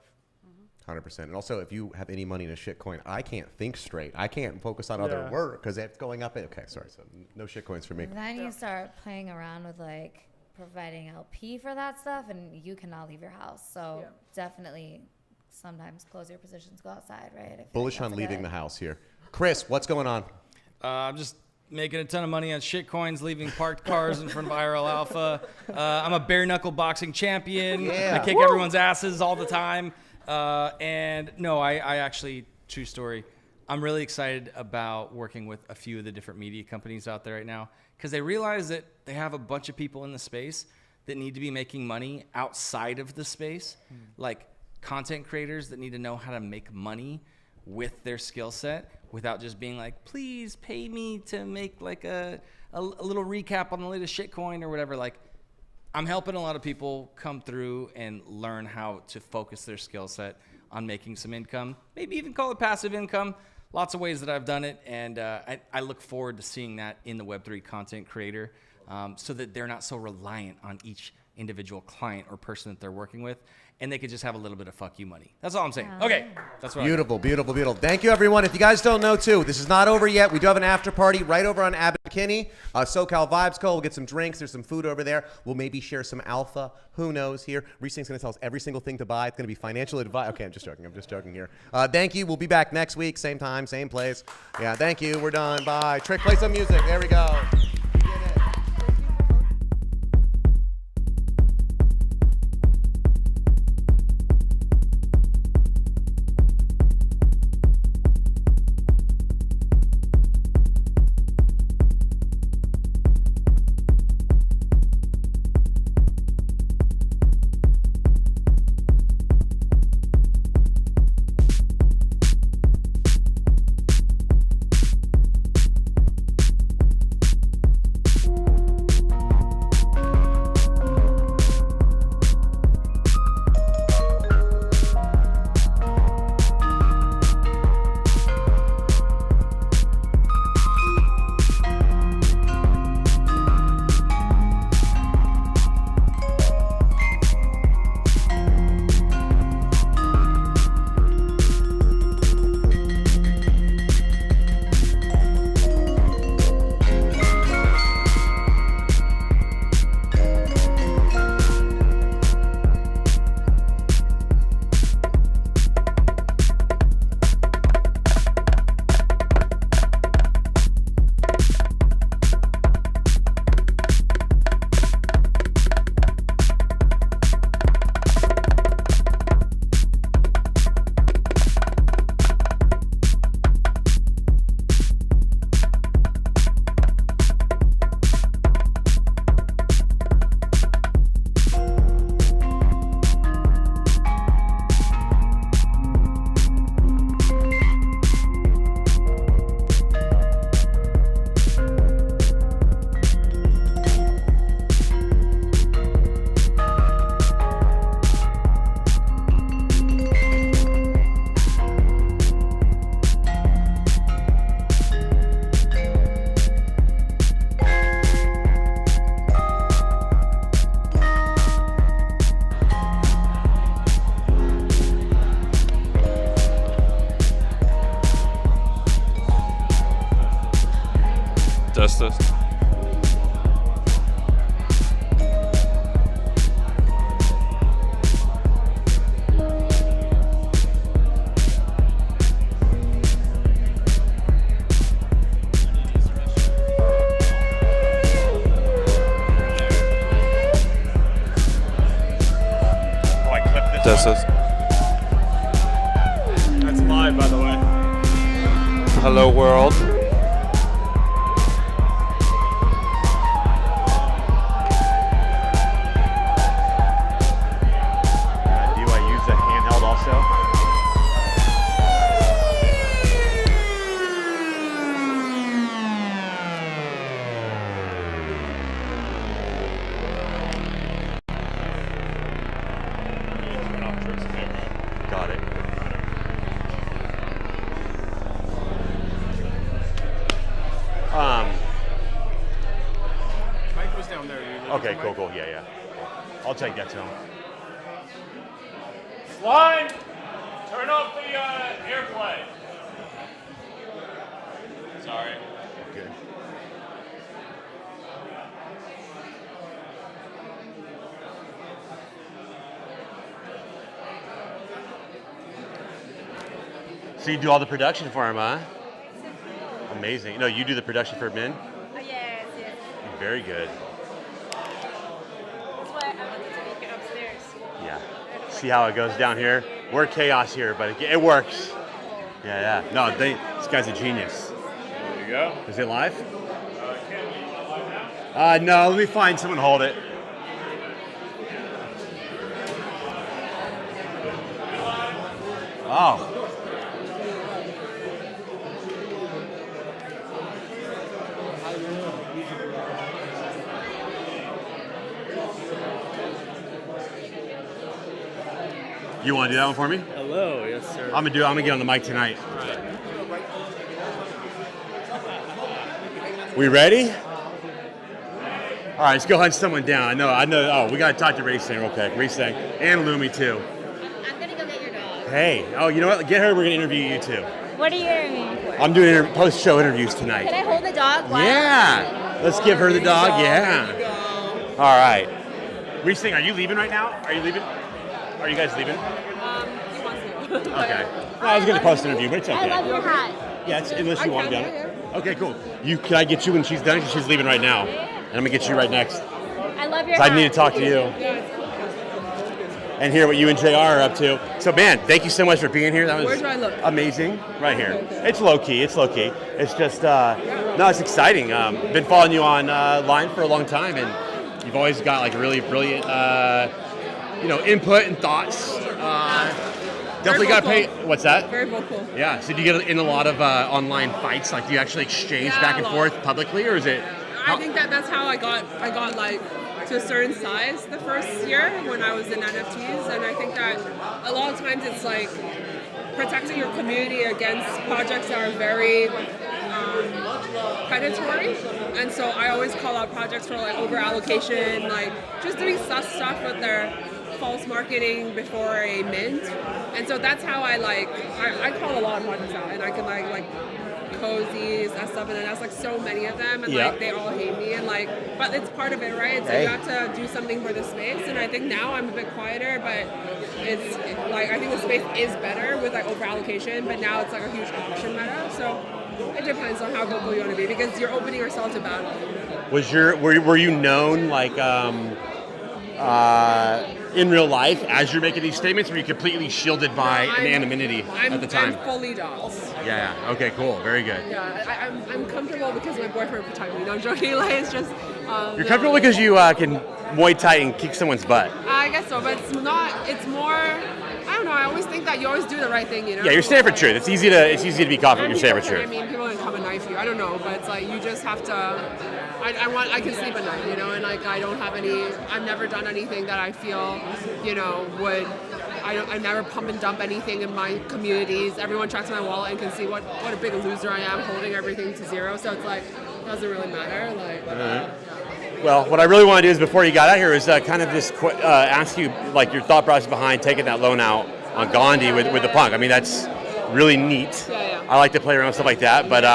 100%. And also, if you have any money in a shitcoin, I can't think straight. I can't focus on other Yeah. work because it's going up. Okay, sorry. So no shitcoins for me. Then you start playing around with like providing LP for that stuff, and you cannot leave your house. So Yeah. definitely, sometimes close your positions, go outside, right? I feel like Bullish that's on a leaving good- the house here. Chris, what's going on? I'm just making a ton of money on shitcoins, leaving parked cars in front of IRL Alpha. I'm a bare knuckle boxing champion. Yeah. I kick everyone's asses all the time. And no, I actually, true story, I'm really excited about working with a few of the different media companies out there right now because they realize that they have a bunch of people in the space that need to be making money outside of the space, like content creators that need to know how to make money with their skill set without just being like, please pay me to make like a little recap on the latest shitcoin or whatever. Like, I'm helping a lot of people come through and learn how to focus their skill set on making some income, maybe even call it passive income. Lots of ways that I've done it, and I look forward to seeing that in the Web3 content creator so that they're not so reliant on each individual client or person that they're working with, and they could just have a little bit of fuck you money. That's all I'm saying. Okay, that's what Beautiful, beautiful, beautiful. Thank you, everyone. If you guys don't know, too, this is not over yet. We do have an after party right over on Abbott Kinney, SoCal Vibes Co. We'll get some drinks. There's some food over there. We'll maybe share some alpha. Who knows here? Reesing's going to tell us every single thing to buy. It's going to be financial advice. Okay, I'm just joking here. Thank you. We'll be back next week. Same time, same place. Yeah, thank you. We're done. Bye. Trick, play some music. There we go. Test this. Test this. That's live, by the way. Hello world. Do I use a handheld also? Okay, cool. Yeah. I'll take that to him. Line, turn off the airplay. Sorry. Good. So you do all the production for him, huh? Amazing. No, you do the production for Min? Yes. Very good. That's why I wanted to make it upstairs. Yeah. See how it goes down here? We're chaos here, but it works. Yeah. No, this guy's a genius. There you go. Is it live? Can we live now? No, let me find someone hold it. Oh. You want to do that one for me? Hello, yes, sir. I'm gonna get on the mic tonight. We ready? All right, let's go hunt someone down. I know. Oh, we gotta talk to Racing real quick. Racing and Lumi too. I'm gonna go get your dog. Hey, you know what? Get her. We're gonna interview you too. What are you interviewing me for? I'm doing post-show interviews tonight. Can I hold the dog? While Yeah. Let's give her the dog. Yeah. All right. Racing, are you leaving right now? Are you leaving? Are you guys leaving? He wants to. Okay. Well, I was gonna post an interview, but it's okay. I love your hat. Yeah, unless you want to be on it. Okay, cool. Can I get you when she's done? 'Cause she's leaving right now. And I'm gonna get you right next. I love your 'Cause hat. I need to talk to you and hear what you and JR are up to. So, man, thank you so much for being here. That was Where do I look? amazing. Right here. It's low key. It's just no, it's exciting. Been following you on line for a long time, and you've always got like really brilliant, input and thoughts. Definitely got paid. What's that? Very vocal. Yeah. So do you get in a lot of online fights? Like, do you actually exchange Yeah, back a and lot. forth publicly, or is it? I think that's how I got like to a certain size the first year when I was in NFTs, and I think that a lot of times it's like protecting your community against projects that are very predatory, and so I always call out projects for like over allocation, like just doing sus stuff with their false marketing before a mint, and so that's how I call a lot of projects out, and I can like cozies and stuff, and then that's like so many of them, and Yeah. like they all hate me, and like, but it's part of it, right? So you have to do something for the space, and I think now I'm a bit quieter, but it's like I think the space is better with like over allocation, but now it's like a huge auction meta, so it depends on how vocal you want to be, because you're opening yourself to battle. Were you known like in real life as you're making these statements, or were you completely shielded by anonymity at the time? I'm fully dogs. Yeah. Okay. Cool. Very good. Yeah, I'm comfortable because my boyfriend protected me. No, I'm joking. Like it's just. You're comfortable because you can Muay Thai and kick someone's butt. I guess so, but it's not. It's more. I don't know. I always think that you always do the right thing. You know. Yeah, you're standing for truth. It's easy to be confident. You're standing for I truth. mean, people can come and knife you. I don't know, but it's like you just have to. I can sleep at night, you know, and like I don't have any. I've never done anything that I feel, would. I never pump and dump anything in my communities. Everyone checks my wallet and can see what a big loser I am, holding everything to zero. So it's like, it doesn't really matter. Like. Well, what I really want to do is before you got out here is kind of just ask you like your thought process behind taking that loan out on Gandhi with the punk. I mean, that's really neat. Yeah. I like to play around with stuff like that, but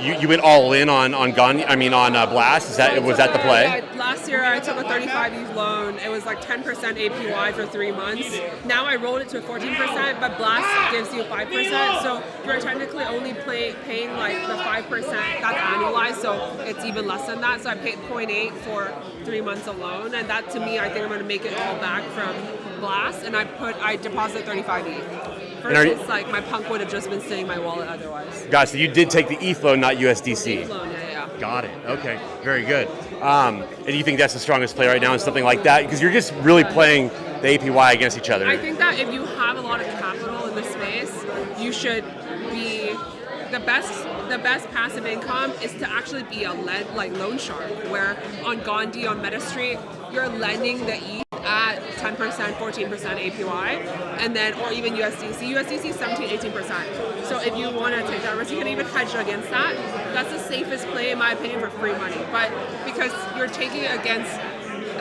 you went all in on Gandhi. I mean, on Blast. Was that the play? Yeah, last year I took a 35 ETH loan. It was like 10% APY for 3 months. Now I rolled it to 14%, but Blast gives you 5%. So you're technically only paying like the 5% that's annualized. So it's even less than that. So I paid 0.8 for 3 months alone, and that to me, I think I'm going to make it all back from Blast. And I deposited 35 ETH. Versus like my punk would have just been sitting in my wallet otherwise. Gotcha. So you did take the ETH loan, not USDC. ETH loan, yeah. Got it. Okay. Very good. And do you think that's the strongest play right now in something like that? Because you're just really playing the APY against each other. I think that if you have a lot of capital in the space, you should be the best passive income is to actually be a loan shark, where on Gandhi, on MetaStreet, you're lending the ETH at 10%, 14% APY, and then, or even USDC. USDC is 17, 18%. So if you want to take that risk, you can even hedge against that. That's the safest play, in my opinion, for free money. But because you're taking it against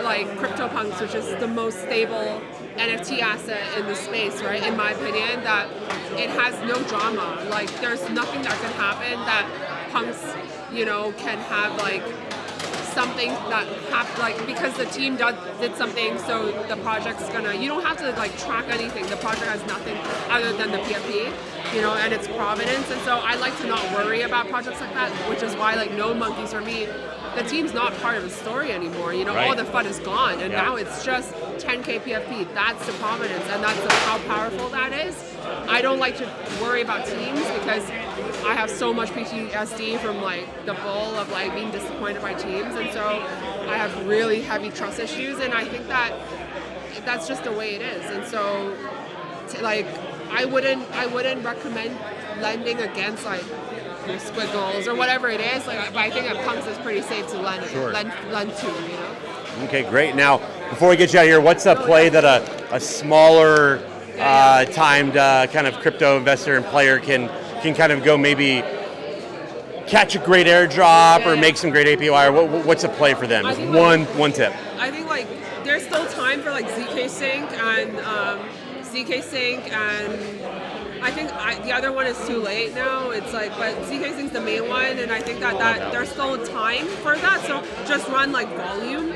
like CryptoPunks, which is the most stable NFT asset in the space, right? In my opinion, that it has no drama. Like, there's nothing that can happen that punks, you know, can have like something that happened, like because the team did something, so the project's gonna. You don't have to like track anything. The project has nothing other than the PFP, you know, and its provenance. And so I like to not worry about projects like that, which is why like No Monkeys for me, the team's not part of the story anymore. You know, all the fun is gone, and now it's just 10K PFP. That's the provenance, and that's how powerful that is. I don't like to worry about teams because I have so much PTSD from like the bull of like being disappointed by teams, and so I have really heavy trust issues, and I think that that's just the way it is. And so, like, I wouldn't recommend lending against like your squiggles or whatever it is. Like, but I think that Punks is pretty safe to lend to, you know. Okay, great. Now, before we get you out of here, what's a play that a smaller timed kind of crypto investor and player can kind of go maybe catch a great airdrop or make some great APY? Or what's a play for them? Just one tip. I think like there's still time for like ZK Sync and I think the other one is too late now. It's like, but ZK Sync's the main one, and I think that there's still time for that. So just run like volume.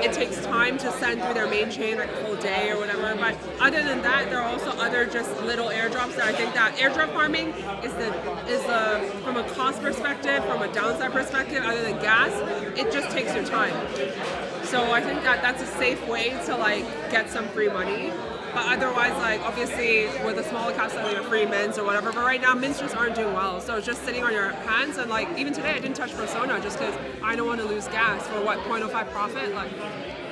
It takes time to send through their main chain, like a whole day or whatever. But other than that, there are also other just little airdrops that I think that airdrop farming is the from a cost perspective, from a downside perspective, other than gas, it just takes your time. So I think that that's a safe way to like get some free money. But otherwise, like obviously with the smaller caps, like your free mints or whatever. But right now, mints just aren't doing well. So it's just sitting on your hands. And like even today, I didn't touch Persona just because I don't want to lose gas for what 0.05 profit. Like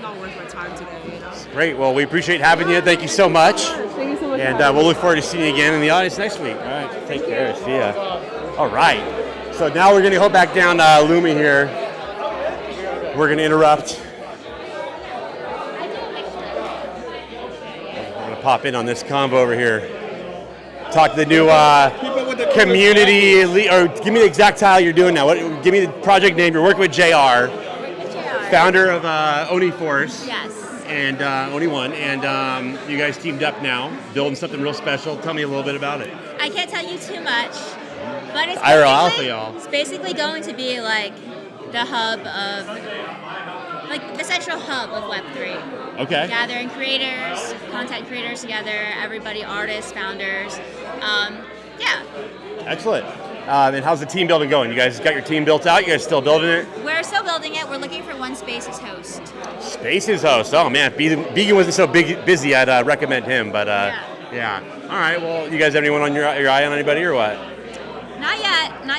not worth my time today, you know. Great. Well, we appreciate having you. Thank you so much. Thank you so much. And we'll look forward to seeing you again in the audience next week. All right. Take care. See ya. All right. So now we're going to go back down Lumi here. We're going to interrupt. Pop in on this combo over here. Talk to the new community, or give me the exact title you're doing now. Give me the project name. You're working with JR, founder of Oni Force. Yes. And Oni One, and you guys teamed up now, building something real special. Tell me a little bit about it. I can't tell you too much, but it's IRL Alpha, y'all. It's basically going to be like the hub of, like the central hub of Web3. Okay. Gathering creators, content creators together, everybody, artists, founders. Yeah. Excellent. And how's the team building going? You guys got your team built out? You guys still building it? We're still building it. We're looking for one Spaces host. Spaces host. Oh man, if Began wasn't so busy, I'd recommend him. But yeah. All right. Well, you guys have anyone on your eye on anybody or what? Not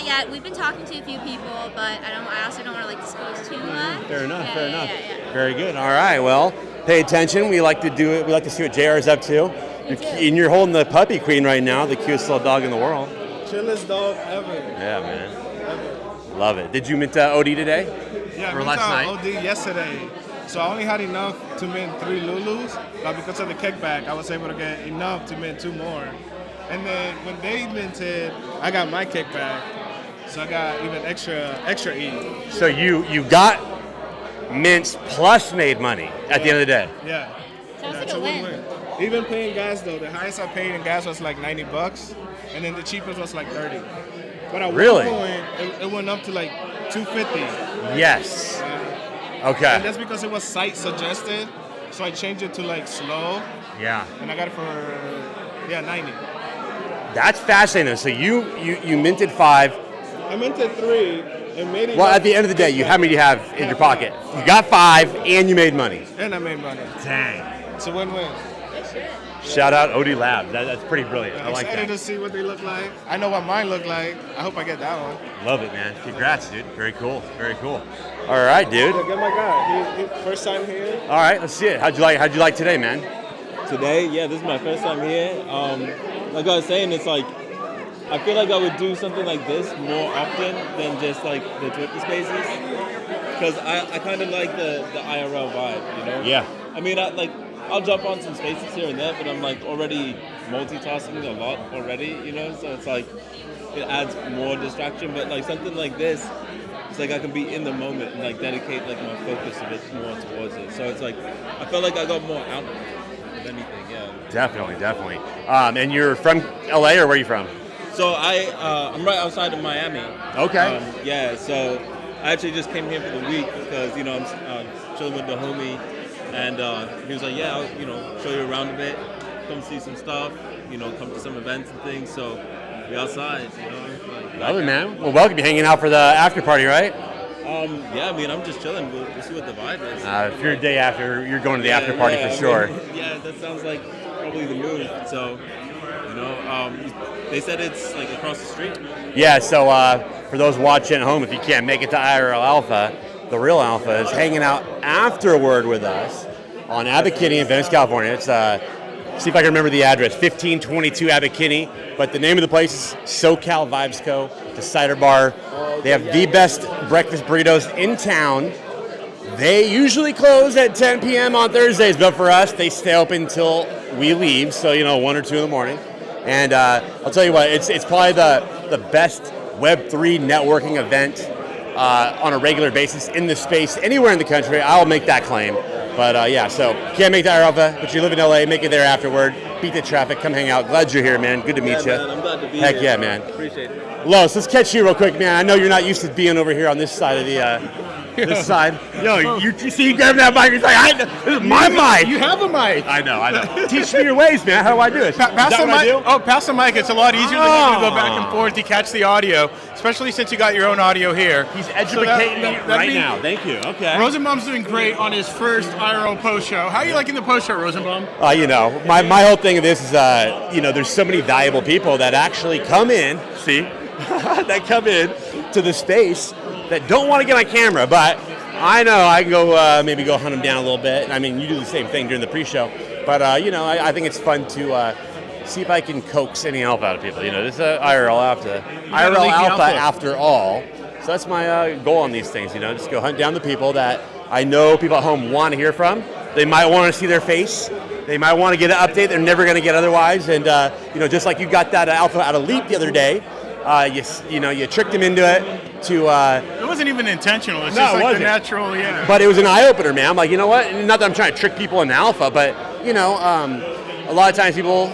yet. We've been talking to a few people, but I also don't want to like disclose too much. Fair enough. Yeah. Very good. All right. Well, pay attention. We like to do it. We like to see what JR is up to. And you're holding the puppy queen right now, the cutest little dog in the world. Chillest dog ever. Yeah, man. Love it. Did you mint OD today? Yeah, or I last night? OD yesterday. So I only had enough to mint 3 Lulus, but because of the kickback, I was able to get enough to mint 2 more. And then when they minted, I got my kickback, so I got even extra E. So you got mints plus made money at the end of the day. Yeah. Sounds like a win. Even paying gas though, the highest I paid in gas was like $90, and then the cheapest was like 30. But at Really? one point, it went up to like 250. Yes. Okay. And that's because it was site suggested, so I changed it to like slow. Yeah. And I got it for 90. That's fascinating. So you minted 5. I minted 3 and made it. Well, at the end of the day, how many do you have in your pocket? You got 5 and you made money. And I made money. Dang. It's a win-win. Shout out OD Labs. That's pretty brilliant. I like Excited that. to see what they look like. I know what mine look like. I hope I get that one. Love it, man. Congrats, dude. Very cool. Very cool. All right, dude. Look at my guy. He first time here. All right, let's see it. How'd you like today, man? Today, yeah, this is my first time here. Like I was saying, it's like I feel like I would do something like this more often than just like the Twitter Spaces, because I kind of like the IRL vibe, you know? Yeah. I mean, I'll jump on some spaces here and there, but I'm like already multitasking a lot already, you know? So it's like it adds more distraction. But like something like this, it's like I can be in the moment and like dedicate like my focus a bit more towards it. So it's like I felt like I got more out of it, if anything. Yeah. Definitely. And you're from LA, or where are you from? So I'm right outside of Miami. Okay. Yeah. So I actually just came here for the week because I'm chilling with the homie, and he was like, yeah, I'll show you around a bit, come see some stuff, come to some events and things. So we outside, Lovely, man. Well, welcome. You're hanging out for the after party, right? Yeah, I mean, I'm just chilling. We'll see what the vibe is. If you're a day after, you're going to the after party for sure. Yeah, that sounds like probably the move. So, they said it's like across the street. Yeah, so for those watching at home, if you can't make it to IRL Alpha, the real Alpha is hanging out afterward with us on Abbot Kinney in Venice, California. It's see if I can remember the address, 1522 Abbot Kinney. But the name of the place is SoCal Vibes Co. It's a cider bar. They have the best breakfast burritos in town. They usually close at 10 p.m. on Thursdays, but for us, they stay open until we leave, so 1 or 2 in the morning. And I'll tell you what, it's probably the best Web3 networking event on a regular basis in the space anywhere in the country. I'll make that claim. But so can't make the IRL Alpha, but you live in LA, make it there afterward. Beat the traffic, come hang out. Glad you're here, man. Good to meet you. Man, I'm glad to be Heck here. yeah, man. Appreciate it. Los, let's catch you real quick, man. I know you're not used to being over here on this side of the this side. Yo, you see you grab that mic, he's like, this is my mic. You have a mic. I know. Teach me your ways, man. How do I do it? Pass the mic. Oh, pass the mic. It's a lot easier than having to go back and forth to catch the audio, especially since you got your own audio here. He's educating me right now. Thank you. Okay. Rosenbaum's doing great on his first IRL post show. How are you liking the post show, Rosenbaum? My whole thing of this is, there's so many valuable people that actually come in, that come in to the space that don't want to get on camera, but I know I can go maybe go hunt them down a little bit. I mean, you do the same thing during the pre-show, but I think it's fun to see if I can coax any alpha out of people. This is IRL Alpha, after all. So that's my goal on these things. Just go hunt down the people that I know people at home want to hear from. They might want to see their face. They might want to get an update they're never going to get otherwise. And just like you got that alpha out of Leap the other day, you tricked him into it. It wasn't even intentional. It's just like the natural, But it was an eye opener, man. I'm like, you know what? Not that I'm trying to trick people into alpha, but a lot of times people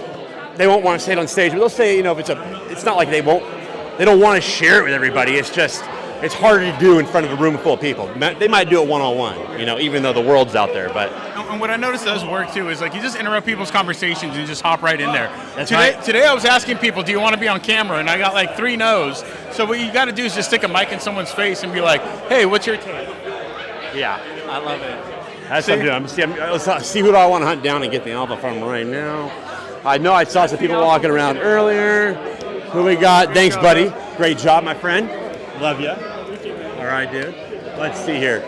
they won't want to say it on stage, but they'll say, it's not like they don't want to share it with everybody. It's just it's harder to do in front of a room full of people. They might do it one-on-one, even though the world's out there. But and what I noticed does work too is like you just interrupt people's conversations and just hop right in there. That's Today I was asking people, do you want to be on camera? And I got like 3 no's. So what you got to do is just stick a mic in someone's face and be like, hey, what's your take? Yeah. I love it. That's what I'm doing. Let's see who do I want to hunt down and get the alpha from right now. I know I saw some people walking around earlier. Who we got? Thanks, buddy. Great job, my friend. Love you. All right, dude. Let's see here.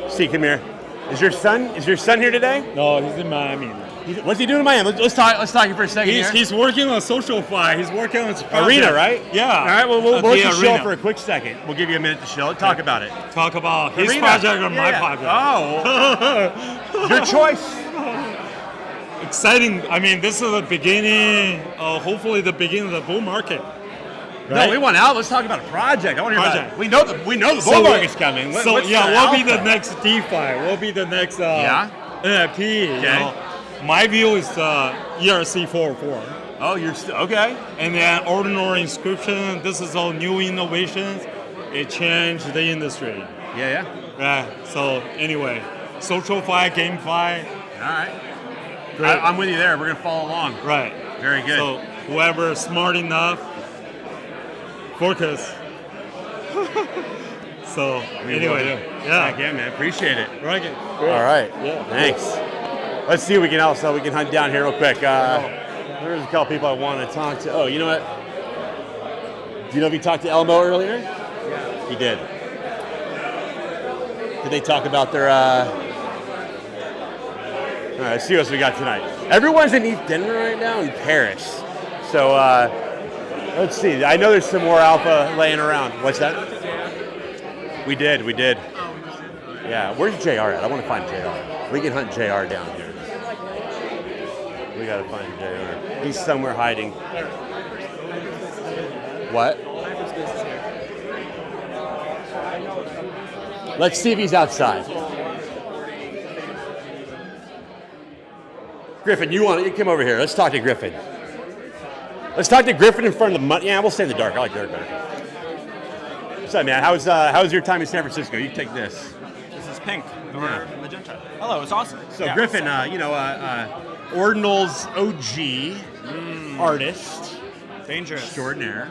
See, come here. Is your son here today? No, he's in Miami. What's he doing in Miami? Let's talk here for a second. He's working on SocialFi. He's working on his project. Arena, right? Yeah. All right. Well, we'll just chill for a quick second. We'll give you a minute to chill. Talk about it. Talk about his Arena. project or my project. Oh. Your choice. Exciting. I mean, this is the beginning. Hopefully, the beginning of the bull market. Right? No, we want out. Let's talk about a project. I want to hear about it. We know the bull market's coming. We'll be the next DeFi. We'll be the next NFT. Okay. My view is ERC 404. Oh, you're okay. And then ordinary inscription. This is all new innovations. It changed the industry. Yeah. So anyway, SocialFi, GameFi. All right. Great. I'm with you there. We're gonna follow along. Right. Very good. So whoever is smart enough, focus. So anyway, yeah, man. Appreciate it. Right. All right. Yeah. Thanks. Let's see what we can hunt down here real quick. There's a couple people I want to talk to. Oh, you know what? Do you know if you talked to Elmo earlier? Yeah. He did. Did they talk about their? All right. Let's see what else we got tonight. Everyone's in East Denver right now in Paris. So let's see. I know there's some more alpha laying around. What's that? We did. Yeah. Where's JR at? I want to find JR. We can hunt JR down here. We gotta find JR. He's somewhere hiding. What? Let's see if he's outside. Griffin, you come over here. Let's talk to Griffin. Let's talk to Griffin in front of the money. Yeah, we'll stay in the dark. I like dark better. What's up, man? How's your time in San Francisco? You take this. This is pink or magenta. Hello, it's awesome. So Yeah. Griffin, Ordinal's OG artist, Dangerous. extraordinaire.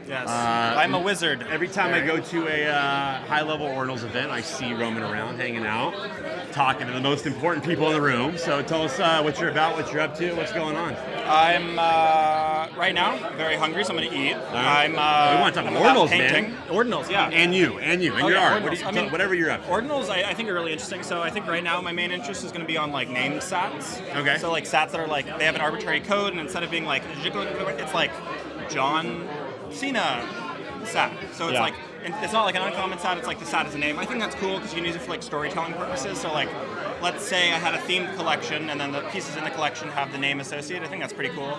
Yes. I'm a wizard. Every time I go to a high-level Ordinals event, I see Roman around, hanging out, talking to the most important people in the room. So tell us what you're about, what you're up to, what's going on. I'm right now very hungry, so I'm going to eat. Right. I'm. We want to talk I'm about about Ordinals, painting. man. Ordinals, yeah. And your yeah, art. Ordinals. Whatever you're up to. Ordinals, I think are really interesting. So I think right now my main interest is going to be on like named sats. Okay. So like sats that are like they have an arbitrary code, and instead of being like it's like John Cena sat. So it's like it's not like an uncommon sat. It's like the sat is a name. I think that's cool because you can use it for like storytelling purposes. So like, let's say I had a themed collection, and then the pieces in the collection have the name associated. I think that's pretty cool.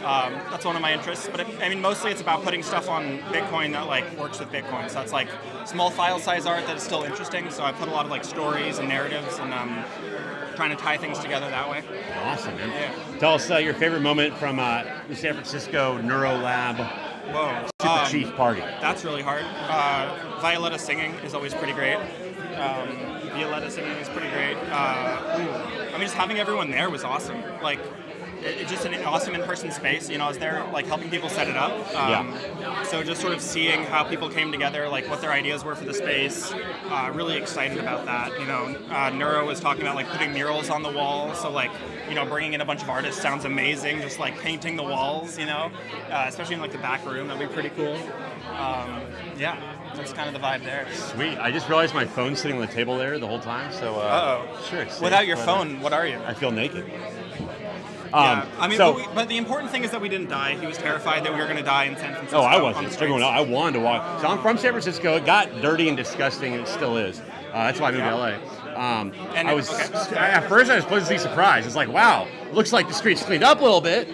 That's one of my interests. But mostly it's about putting stuff on Bitcoin that like works with Bitcoin. So that's like small file size art that is still interesting. So I put a lot of like stories and narratives and trying to tie things together that way. Awesome, man. Yeah. Tell us your favorite moment from the San Francisco Neuro Lab Whoa. Super Chief Party. That's really hard. Violetta singing is always pretty great. Violetta singing is pretty great. Just having everyone there was awesome. Like, it's just an awesome in-person space. I was there like helping people set it up. So just sort of seeing how people came together, like what their ideas were for the space. Really excited about that. Neuro was talking about like putting murals on the wall. So like, bringing in a bunch of artists sounds amazing. Just like painting the walls, especially in like the back room. That'd be pretty cool. Yeah, that's kind of the vibe there. Sweet. I just realized my phone's sitting on the table there the whole time. So sure. Without your phone, what are you? I feel naked. Yeah. But the important thing is that we didn't die. He was terrified that we were going to die in San Francisco. Oh, I wasn't. Everyone else, I wanted to walk. So I'm from San Francisco. It got dirty and disgusting, and it still is. That's why I moved to LA. At first I was pleasantly surprised. It's like, wow, looks like the street's cleaned up a little bit.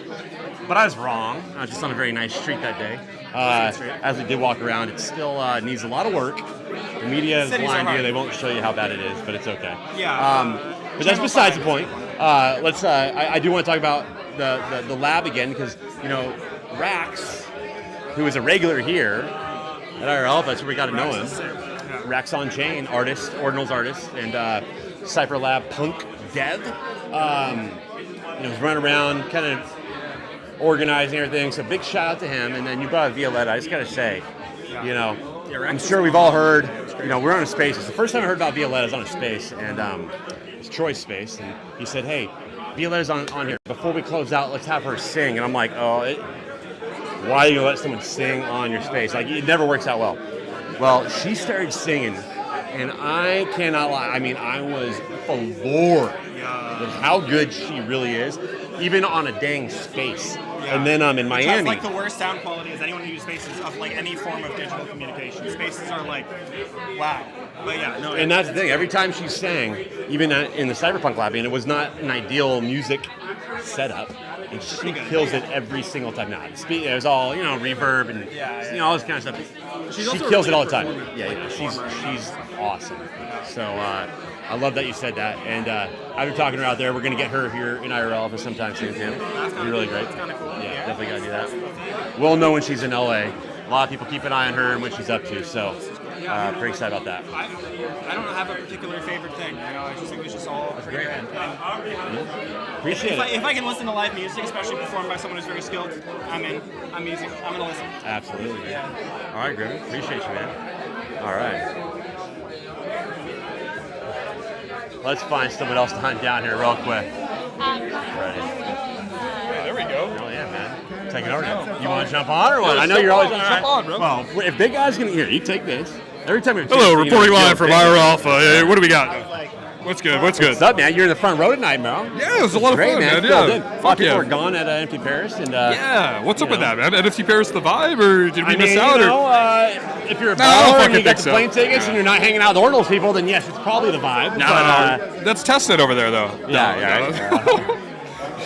But I was wrong. I was just on a very nice street that day. As we did walk around, it still needs a lot of work. The media is blind here. They won't show you how bad it is, but it's okay. Yeah. But that's besides the point. I do want to talk about the lab again because, Rax, who is a regular here at IRL Alpha, that's where we got to know him. Rax on Chain, artist, Ordinals artist, and Cypher Lab punk dev. He's running around kind of organizing everything, so big shout out to him. And then you brought Violetta. I just got to say, I'm sure we've all heard, we're on a space. It's the first time I heard about Violetta is on a space, and it's Troy's space, and he said, hey, Violetta's on here. Before we close out, let's have her sing. And I'm like, why do you let someone sing on your space? Like, it never works out well. Well, she started singing, and I cannot lie. I mean, I was floored with how good she really is, even on a dang space. Yeah. And then in Miami. It's like the worst sound quality as anyone who uses spaces of like any form of digital communication. Spaces are like, wow. But yeah, no. And that's the thing. Every time she sang, even in the Cyberpunk lobby, and it was not an ideal music setup, and she kills it every single time. Now, it was all reverb and all this kind of stuff. She kills it all the time. Yeah, she's awesome. So I love that you said that. And after talking to her out there, we're going to get her here in IRL Alpha sometime soon too. It'll be really great. That's kind of cool. Yeah, definitely got to do that. We'll know when she's in LA. A lot of people keep an eye on her and what she's up to. So pretty excited about that. I don't have a particular favorite thing. I just think it's just all pretty great. Appreciate it. If I can listen to live music, especially performed by someone who's very skilled, I'm in. I'm easy. I'm going to listen. Absolutely, man. All right, Griffin. Appreciate you, man. All right. Let's find someone else to hunt down here real quick. Ready. There we go. Oh, yeah, man. Take it over now. You want to jump on or what? I know you're always on. Jump on, bro. Well, if Big Guy's going to hear, you take this. Every time you're Hello, reporting live from IRL Alpha. Hey, what do we got? What's good? What's good? What's up, man? You're in the front row tonight, bro. Yeah, it was a lot of fun, man. Yeah. A lot of people are gone at Empty Paris. And, yeah. What's up with that, man? NFT Paris the vibe, or did we miss out? If you're a baller and you got the plane tickets and you're not hanging out with Ordinals people, then yes, it's probably the vibe. No, that's tested over there, though. Yeah.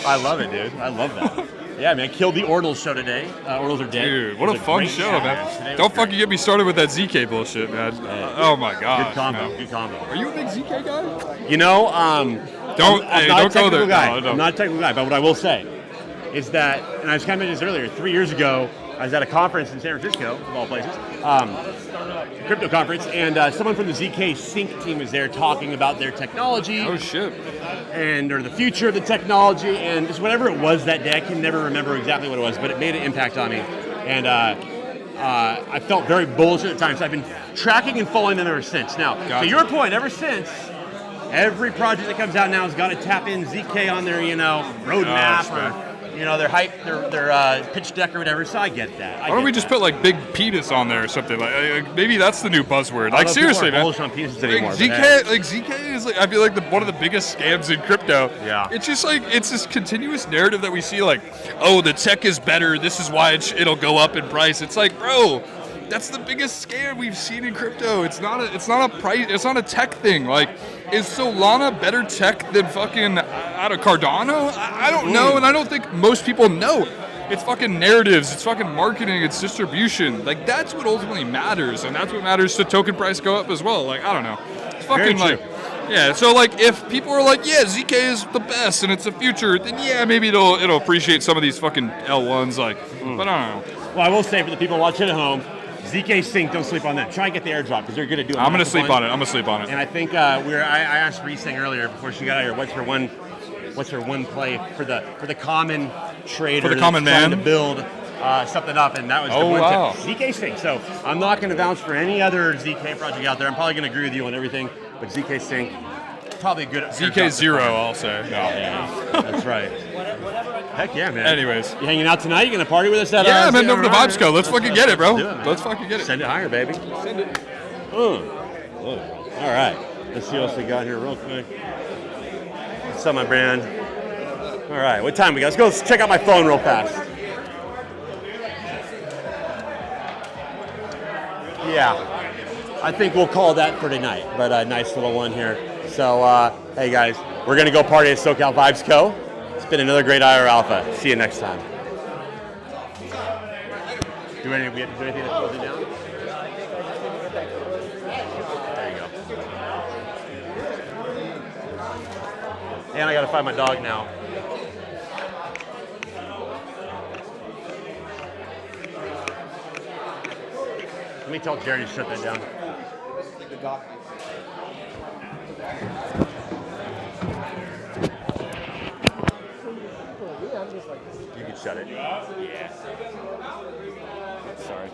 I love it, dude. I love that. Yeah, man, killed the Ordals show today. Ordals are dead. Dude, what It a was fun great show, man. Today man. was Don't great. fucking get me started with that ZK bullshit, man. Oh my god. Good combo. Good combo. Are you a big ZK guy? You know, Don't I'm don't not a go technical there. guy. No. I'm not a technical guy, but what I will say is that, and I was kind of mentioned this earlier, 3 years ago, I was at a conference in San Francisco, of all places, crypto conference, and someone from the ZK Sync team was there talking about their technology. Oh shit. Or the future of the technology, and just whatever it was that day. I can never remember exactly what it was, but it made an impact on me. And I felt very bullish at the time, so I've been tracking and following them ever since. Now, to your point, ever since, every project that comes out now has got to tap in ZK on their, roadmap or, their hype, their pitch deck or whatever. So I get that. Why don't we just put like big penis on there or something? Like maybe that's the new buzzword. Like seriously, man. Bullish on penises anymore. ZK is like I feel like one of the biggest scams in crypto. Yeah. It's just like it's this continuous narrative that we see like, oh, the tech is better. This is why it'll go up in price. It's like, bro, that's the biggest scam we've seen in crypto. It's not a price. It's not a tech thing. Like, is Solana better tech than fucking Cardano? I don't know, and I don't think most people know. It's fucking narratives. It's fucking marketing. It's distribution. Like that's what ultimately matters, and that's what matters to token price go up as well. Like I don't know. It's fucking like. Yeah, so like if people are like, yeah, ZK is the best and it's the future, then yeah, maybe it'll appreciate some of these fucking L1s, like, but I don't know. Well, I will say for the people watching at home, ZK Sync, don't sleep on them. Try and get the airdrop because they're going to do it. I'm going to sleep on it. I'm going to sleep on it. And I think I asked Reese earlier before she got out here, what's her one play for the common trader, for the common man to build something up, and that was the one tip. ZK Sync. So I'm not going to vouch for any other ZK project out there. I'm probably going to agree with you on everything, but ZK Sync, probably good. ZK Zero, I'll say. No. Yeah, that's right. Heck yeah, man. Anyways. You hanging out tonight? You going to party with us at Yeah, man, over to Vibes Co. Let's fucking get it, bro. Let's fucking get it. Send it higher, baby. Send it. All right. Let's see what else we got here real quick. What's up, my brand? All right. What time we got? Let's check out my phone real fast. Yeah. I think we'll call that for tonight, but a nice little one here. So, hey guys, we're going to go party at SoCal Vibes Co. It's been another great IRL Alpha. See you next time. We have to do anything to close it down? There you go. And I got to find my dog now. Let me tell Jerry to shut that down. You can shut it. Yeah. Sorry.